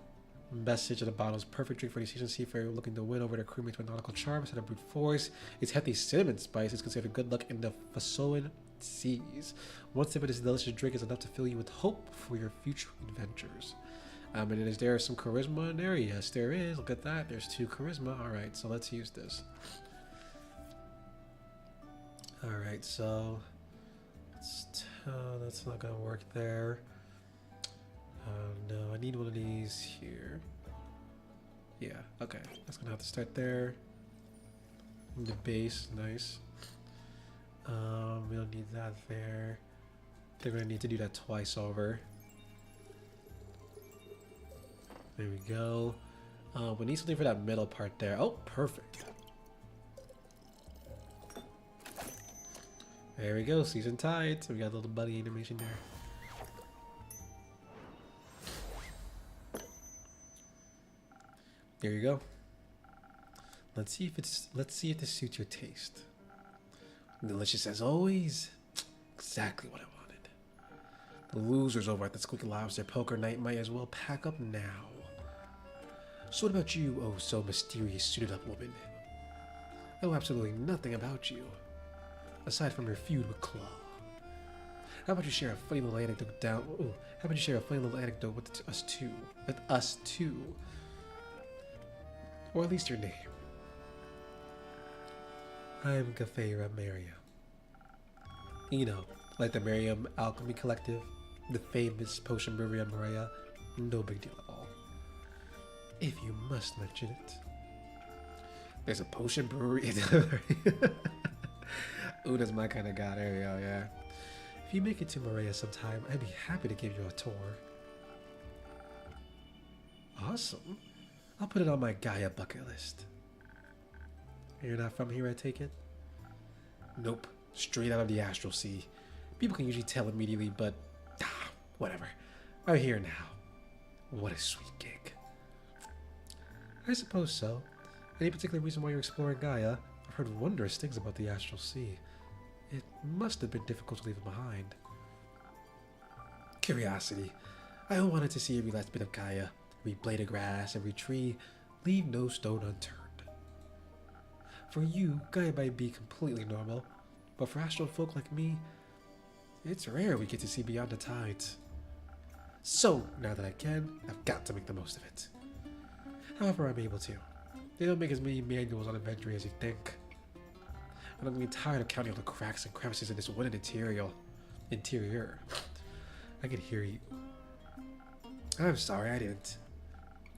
message at the bottle is perfect drink for any seasoned seafarer looking to win over their crewmates with nautical charms and a brute force. Its healthy cinnamon spice is considered good luck in the Fasoan seas. One sip of this delicious drink is enough to fill you with hope for your future adventures. And is there some charisma in there? Yes, there is. Look at that. There's 2 charisma. Alright, so let's use this. Alright, so that's not gonna work there. No, I need one of these here. Yeah, okay. That's gonna have to start there. The base, nice. We don't need that there. They're gonna need to do that twice over. There we go. We need something for that middle part there. Oh, perfect. There we go, Seasoned Tides. We got a little buddy animation there. There you go. Let's see if this suits your taste. Delicious as always. Exactly what I wanted. The losers over at the Squeaky Lobster Poker Night might as well pack up now. So what about you, oh so mysterious suited up woman? I know absolutely nothing about you, aside from your feud with Claw. How about you share a funny little anecdote with us too? Or at least your name. I'm Gafeira Maria. You know, like the Miriam Alchemy Collective, the famous potion brewery on Morea, no big deal at all. If you must mention it. There's a potion brewery in the Una's my kind of god, there you go, yeah. If you make it to Morea sometime, I'd be happy to give you a tour. Awesome. I'll put it on my Gaia bucket list. You're not from here, I take it? Nope. Straight out of the Astral Sea. People can usually tell immediately, but whatever. I'm here now. What a sweet gig. I suppose so. Any particular reason why you're exploring Gaia? I've heard wondrous things about the Astral Sea. It must have been difficult to leave it behind. Curiosity. I wanted to see every last bit of Gaia. Every blade of grass, every tree. Leave no stone unturned. For you, Gaia might be completely normal, but for astral folk like me, it's rare we get to see beyond the tides. So, now that I can, I've got to make the most of it. However I'm able to. They don't make as many manuals on adventuring as you think. And I'm getting tired of counting all the cracks and crevices in this wooden interior. I can hear you. I'm sorry, I didn't.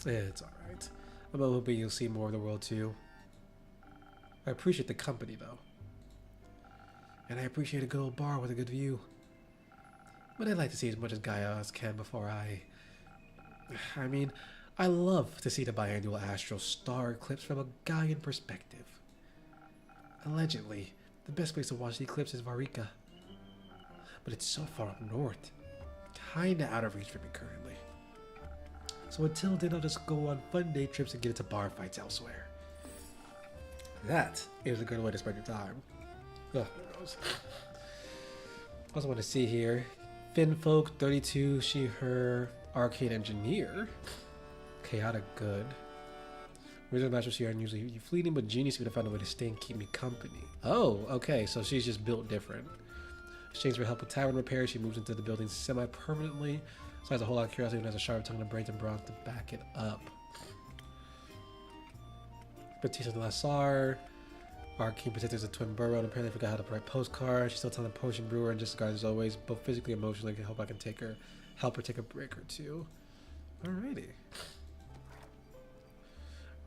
It's alright. I'm hoping you'll see more of the world too. I appreciate the company though. And I appreciate a good old bar with a good view. But I'd like to see as much as Gaia can before I mean, I love to see the biannual astral star eclipse from a Gaian perspective. Allegedly, the best place to watch the eclipse is Varika. But it's so far up north. Kinda out of reach for me currently. So until then, I'll just go on fun day trips and get into bar fights elsewhere. That is a good way to spend your time. Ugh, who knows? Also want to see here. Finfolk 32, she, her, arcade engineer. Chaotic good. Original master she are unusually fleeting, but genius would have found a way to stay and keep me company. Oh, okay, so she's just built different. Exchange for help with tavern repairs, she moves into the building semi-permanently. So has a whole lot of curiosity and has a sharp tongue and brains and bronze to back it up. Batista de la Sarre. Arcane protectors a twin burrow and apparently forgot how to write postcards. She's still telling the potion brewer and just guard as always, both physically and emotionally. I hope I can help her take a break or two. Alrighty.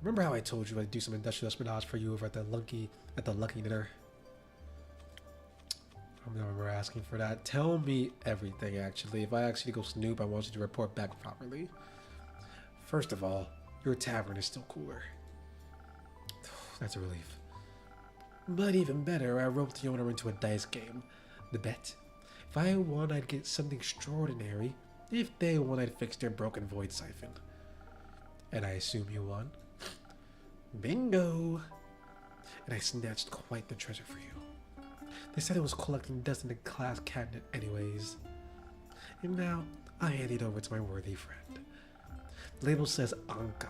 Remember how I told you I'd do some industrial espionage for you over at the Lucky Dinner? I don't remember asking for that. Tell me everything, actually. If I actually go snoop, I want you to report back properly. First of all, your tavern is still cooler. That's a relief. But even better, I roped the owner into a dice game. The bet. If I won, I'd get something extraordinary. If they won, I'd fix their broken void siphon. And I assume you won? Bingo! And I snatched quite the treasure for you. They said it was collecting dust in the glass cabinet anyways. And now, I hand it over to my worthy friend. The label says Anka.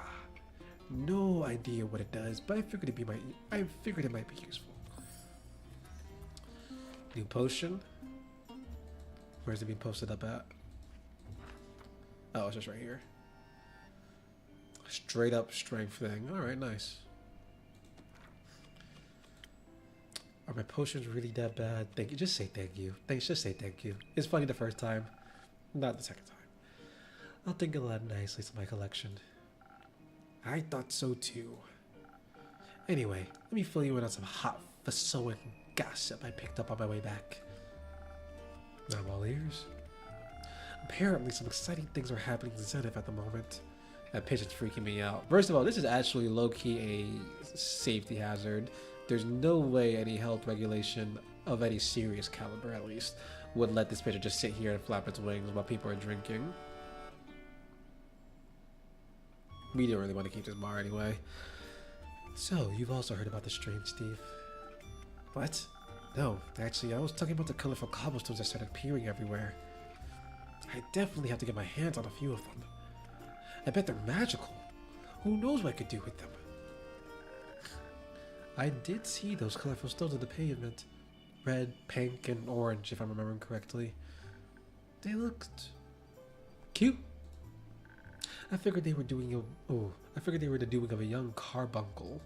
No idea what it does, but I figured it might be useful. New potion. Where's it being posted up at? Oh, it's just right here. Straight up strength thing. Alright, nice. Are my potions really that bad? Thank you. Just say thank you. Just say thank you. It's funny the first time, not the second time. I'll think it'll add nicely to my collection. I thought so too. Anyway, let me fill you in on some hot Fasoan gossip I picked up on my way back. I'm all ears. Apparently, some exciting things are happening in Zenith at the moment. That pitch is freaking me out. First of all, this is actually low-key a safety hazard. There's no way any health regulation of any serious caliber, at least, would let this pitcher just sit here and flap its wings while people are drinking. We don't really want to keep this bar anyway. So, you've also heard about the strange Steve. What? No, actually, I was talking about the colorful cobblestones that started appearing everywhere. I definitely have to get my hands on a few of them. I bet they're magical. Who knows what I could do with them? I did see those colorful stones on the pavement. Red, pink, and orange, if I'm remembering correctly. They looked cute. I figured they were the doing of a young carbuncle.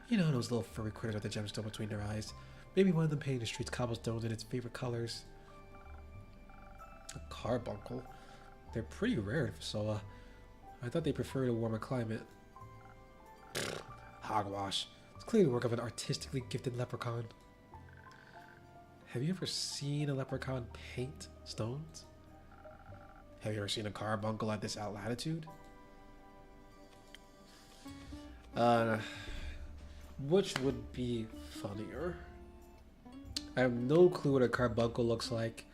You know, those little furry critters with the gemstone between their eyes. Maybe one of them painted the streets cobblestones in its favorite colors. A carbuncle? They're pretty rare in Fasoa. I thought they preferred a warmer climate. Hogwash. It's clearly the work of an artistically gifted leprechaun. Have you ever seen a leprechaun paint stones? Have you ever seen a carbuncle at this altitude? Which would be funnier? I have no clue what a carbuncle looks like,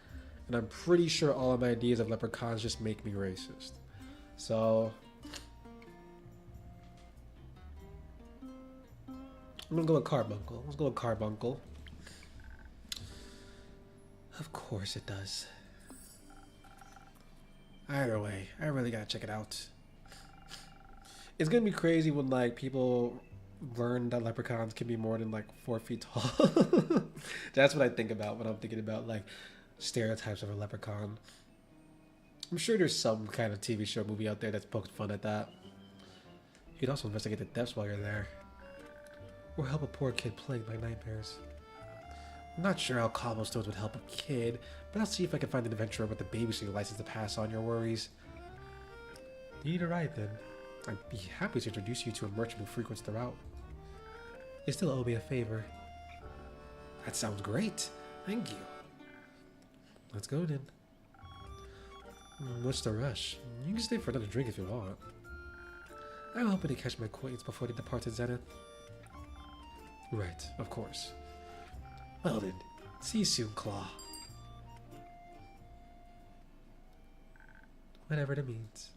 and I'm pretty sure all of my ideas of leprechauns just make me racist. So I'm gonna go with carbuncle. Let's go with carbuncle. Of course it does. Either way, I really gotta check it out. It's gonna be crazy when like people learn that leprechauns can be more than like 4 feet tall. That's what I think about when I'm thinking about like stereotypes of a leprechaun. I'm sure there's some kind of TV show movie out there that's poked fun at that. You could also investigate the depths while you're there. Or help a poor kid plagued by nightmares. I'm not sure how cobblestones would help a kid, but I'll see if I can find an adventurer with a babysitting license to pass on your worries. You need a ride then. I'd be happy to introduce you to a merchant who frequents the route. They still owe me a favor. That sounds great. Thank you. Let's go then. What's the rush? You can stay for another drink if you want. I'm hoping to catch my acquaintance before they depart to Zenith. Right, of course. Well then, see you soon, Claw. Whatever it means.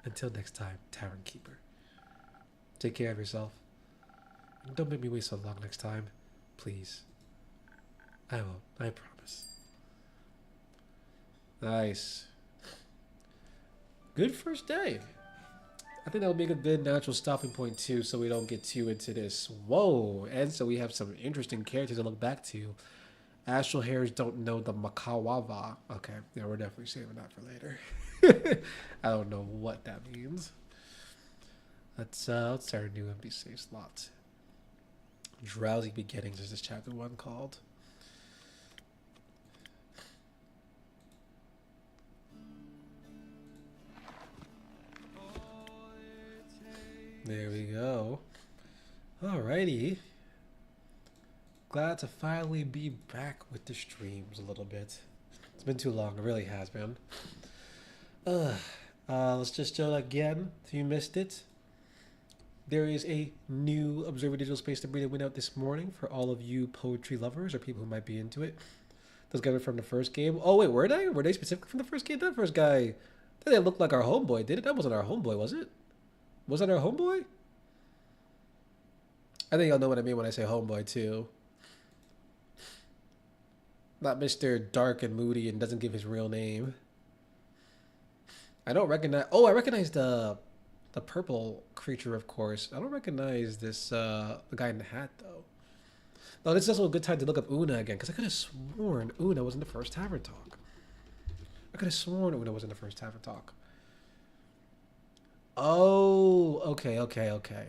Until next time, Tavern Keeper. Take care of yourself. And don't make me wait so long next time. Please. I won't, I promise. Nice. Good first day. I think that'll be a good natural stopping point too, so we don't get too into this. Whoa! And so we have some interesting characters to look back to. Astral hairs don't know the Makawawa. Okay, yeah, we're definitely saving that for later. I don't know what that means. Let's start a new NPC slot. Drowsy Beginnings is this chapter 1 called. There we go. Alrighty. Glad to finally be back with the streams a little bit. It's been too long, it really has been. Let's just show again, if you missed it. There is a new Observer Digital Space debris that went out this morning for all of you poetry lovers or people who might be into it. Those guys were from the first game. Oh wait, were they? Were they specifically from the first game? That first guy, that didn't look like our homeboy, did it? That wasn't our homeboy, was it? Was that our homeboy? I think y'all know what I mean when I say homeboy too. Not Mr. Dark and Moody and doesn't give his real name. I don't recognize. Oh, I recognize the purple creature, of course. I don't recognize this the guy in the hat though. No, this is also a good time to look up Una again because I could have sworn Una was in the first Tavern talk. I could have sworn Una was in the first Tavern talk. Oh, okay.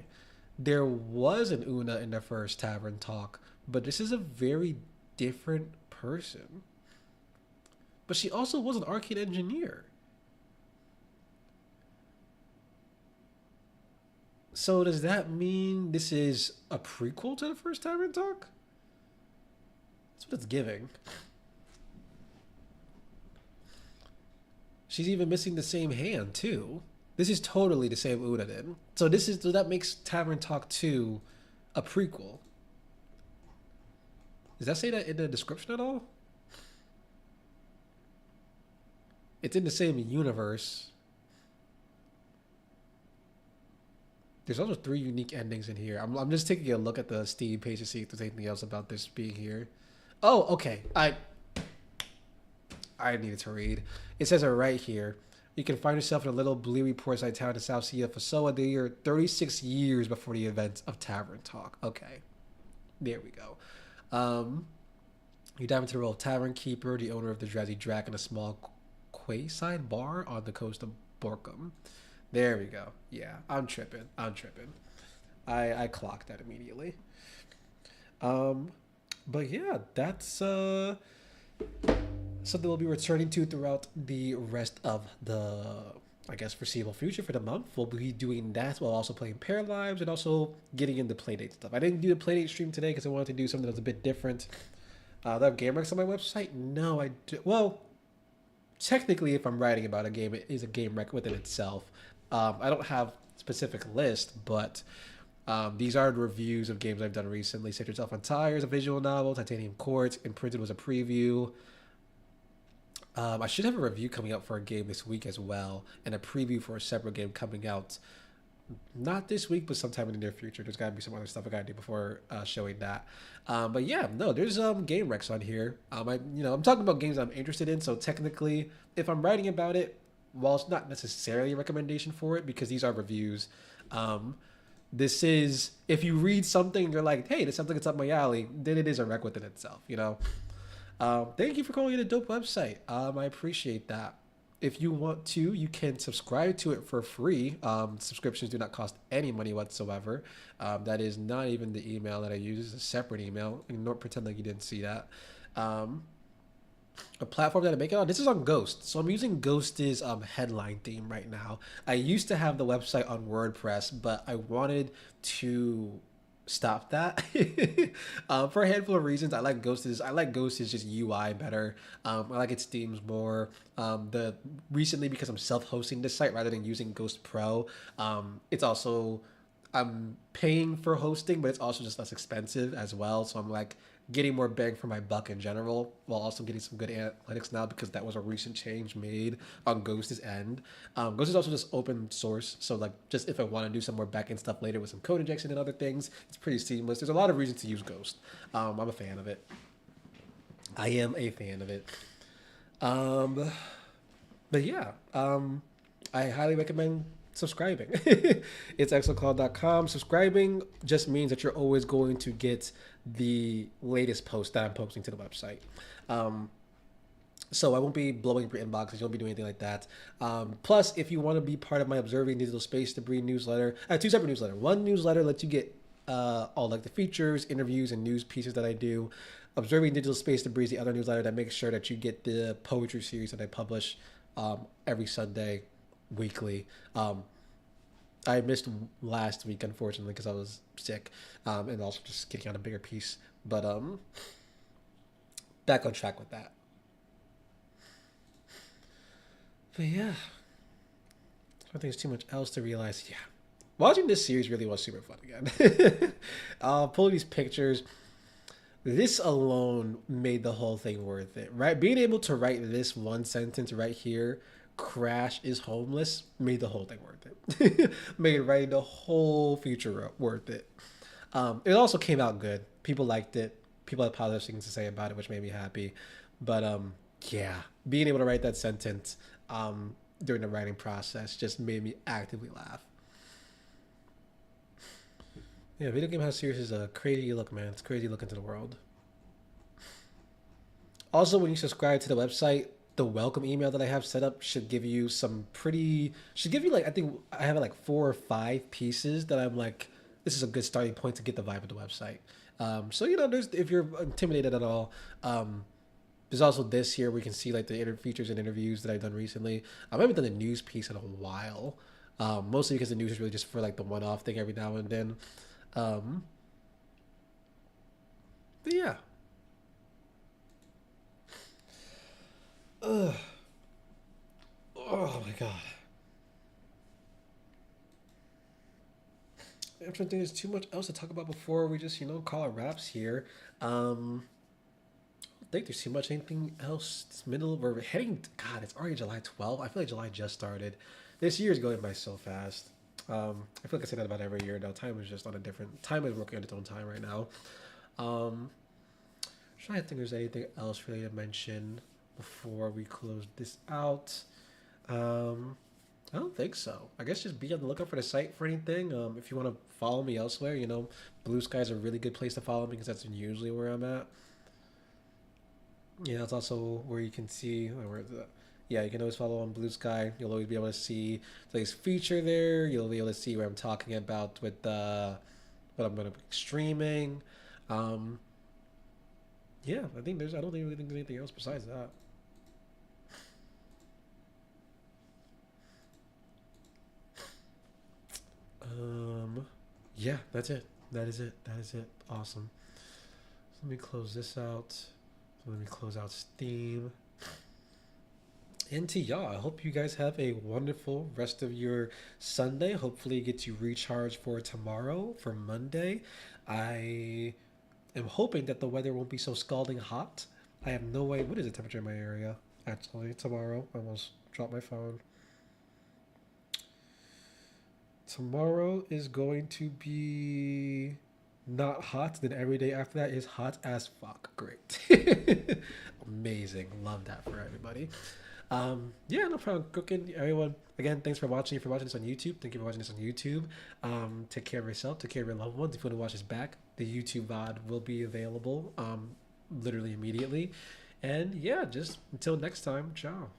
There was an Una in the first Tavern talk, but this is a very different person. But she also was an arcade engineer. So does that mean this is a prequel to the first Tavern talk? That's what it's giving. She's even missing the same hand too. This is totally the same Una then. So that makes Tavern Talk 2 a prequel. Does that say that in the description at all? It's in the same universe. There's also 3 unique endings in here. I'm just taking a look at the Steam page to see if there's anything else about this being here. Oh, okay. I needed to read. It says it right here. You can find yourself in a little bleary portside town in South Sea of Fasoa the year 36 years before the events of Tavern Talk. Okay. There we go. You dive into the role of Tavern Keeper, the owner of the Drowsy Drac in a small quayside bar on the coast of Borkum. There we go. Yeah, I'm tripping. I clocked that immediately. But yeah, that's something we'll be returning to throughout the rest of the, I guess, foreseeable future for the month. We'll be doing that while also playing Pair Lives and also getting into Playdate stuff. I didn't do the Playdate stream today because I wanted to do something that's a bit different. Do I have game recs on my website? No, I do. Well, technically, if I'm writing about a game, it is a game rec within itself. I don't have specific list, but these are the reviews of games I've done recently. Set Yourself on Tires, a visual novel. Titanium Court, Imprinted was a preview. I should have a review coming out for a game this week as well, and a preview for a separate game coming out not this week, but sometime in the near future. There's got to be some other stuff I got to do before showing that. But yeah, no, there's game recs on here. I'm talking about games I'm interested in, so technically, if I'm writing about it, while it's not necessarily a recommendation for it because these are reviews, this is, if you read something and you're like, hey, this sounds like it's up my alley, then it is a rec within itself, you know? Thank you for calling it a dope website. I appreciate that. If you want to, you can subscribe to it for free. Subscriptions do not cost any money whatsoever. That is not even the email that I use. It's a separate email. Don't pretend like you didn't see that. A platform that I make it on, this is on Ghost. So I'm using Ghost's headline theme right now. I used to have the website on WordPress, but I wanted to stop that for a handful of reasons. I like Ghost's just UI better. I like its themes more. Recently, because I'm self-hosting this site rather than using Ghost Pro, it's also, I'm paying for hosting, but it's also just less expensive as well. So I'm like getting more bang for my buck in general, while also getting some good analytics now because that was a recent change made on Ghost's end. Ghost is also just open source, so like just if I want to do some more backend stuff later with some code injection and other things, it's pretty seamless. There's a lot of reasons to use Ghost. I'm a fan of it. I am a fan of it. But yeah, I highly recommend subscribing. It's exalclaw.com. Subscribing just means that you're always going to get the latest post that I'm posting to the website. Um, so I won't be blowing up your inboxes. You won't be doing anything like that. Plus, if you want to be part of my Observing Digital Space Debris newsletter, I have two separate newsletters. One newsletter lets you get all like the features, interviews, and news pieces that I do. Observing Digital Space Debris is the other newsletter that makes sure that you get the poetry series that I publish every Sunday, weekly. I missed last week, unfortunately, because I was sick, and also just getting on a bigger piece. But back on track with that. But yeah, I don't think there's too much else to realize. Yeah, watching this series really was super fun again. Pulling these pictures, this alone made the whole thing worth it. Right, being able to write this one sentence right here, "Crash is homeless," made the whole thing worth it. Made writing the whole feature worth it. It also came out good. People liked it. People had positive things to say about it, which made me happy. But yeah, being able to write that sentence during the writing process just made me actively laugh. Yeah, video game house series is a crazy look, man. It's crazy look into the world. Also, when you subscribe to the website, the welcome email that I have set up should give you some pretty. Should give you like I think I have like 4 or 5 pieces that I'm like, this is a good starting point to get the vibe of the website. So you know, there's if you're intimidated at all, there's also this here where you can see like the features and interviews that I've done recently. I haven't done a news piece in a while, mostly because the news is really just for like the one-off thing every now and then. Um, but yeah, ugh. Oh my god. I'm trying to think there's too much else to talk about before we just, call it wraps here. I don't think there's too much anything else. It's middle, we're heading, God, it's already July 12th. I feel like July just started. This year is going by so fast. I feel like I say that about every year now. Time is just on a different, time is working on its own time right now. I'm trying to think there's anything else really to mention before we close this out. Um, I don't think so. I guess just be on the lookout for the site for anything. If you want to follow me elsewhere, Blue Sky is a really good place to follow me because that's usually where I'm at. Yeah, it's also where you can see where is that? Yeah, you can always follow on Blue Sky. You'll always be able to see today's feature there. You'll be able to see what I'm talking about with what I'm going to be streaming. Um, yeah, I don't think really think there's anything else besides that. Um, yeah, that's it. That is it. That is it. Awesome. So let me close this out. So let me close out Steam. And to y'all, I hope you guys have a wonderful rest of your Sunday. Hopefully, it gets you recharged for tomorrow, for Monday. I am hoping that the weather won't be so scalding hot. I have no way. What is the temperature in my area? Actually, tomorrow, I almost dropped my phone. Tomorrow is going to be not hot. Then every day after that is hot as fuck. Great. Amazing. Love that for everybody. Yeah, no problem. Cooking. Everyone, again, thanks for watching. If you're watching this on YouTube, thank you for watching this on YouTube. Take care of yourself. Take care of your loved ones. If you want to watch this back, the YouTube VOD will be available literally immediately. And yeah, just until next time, ciao.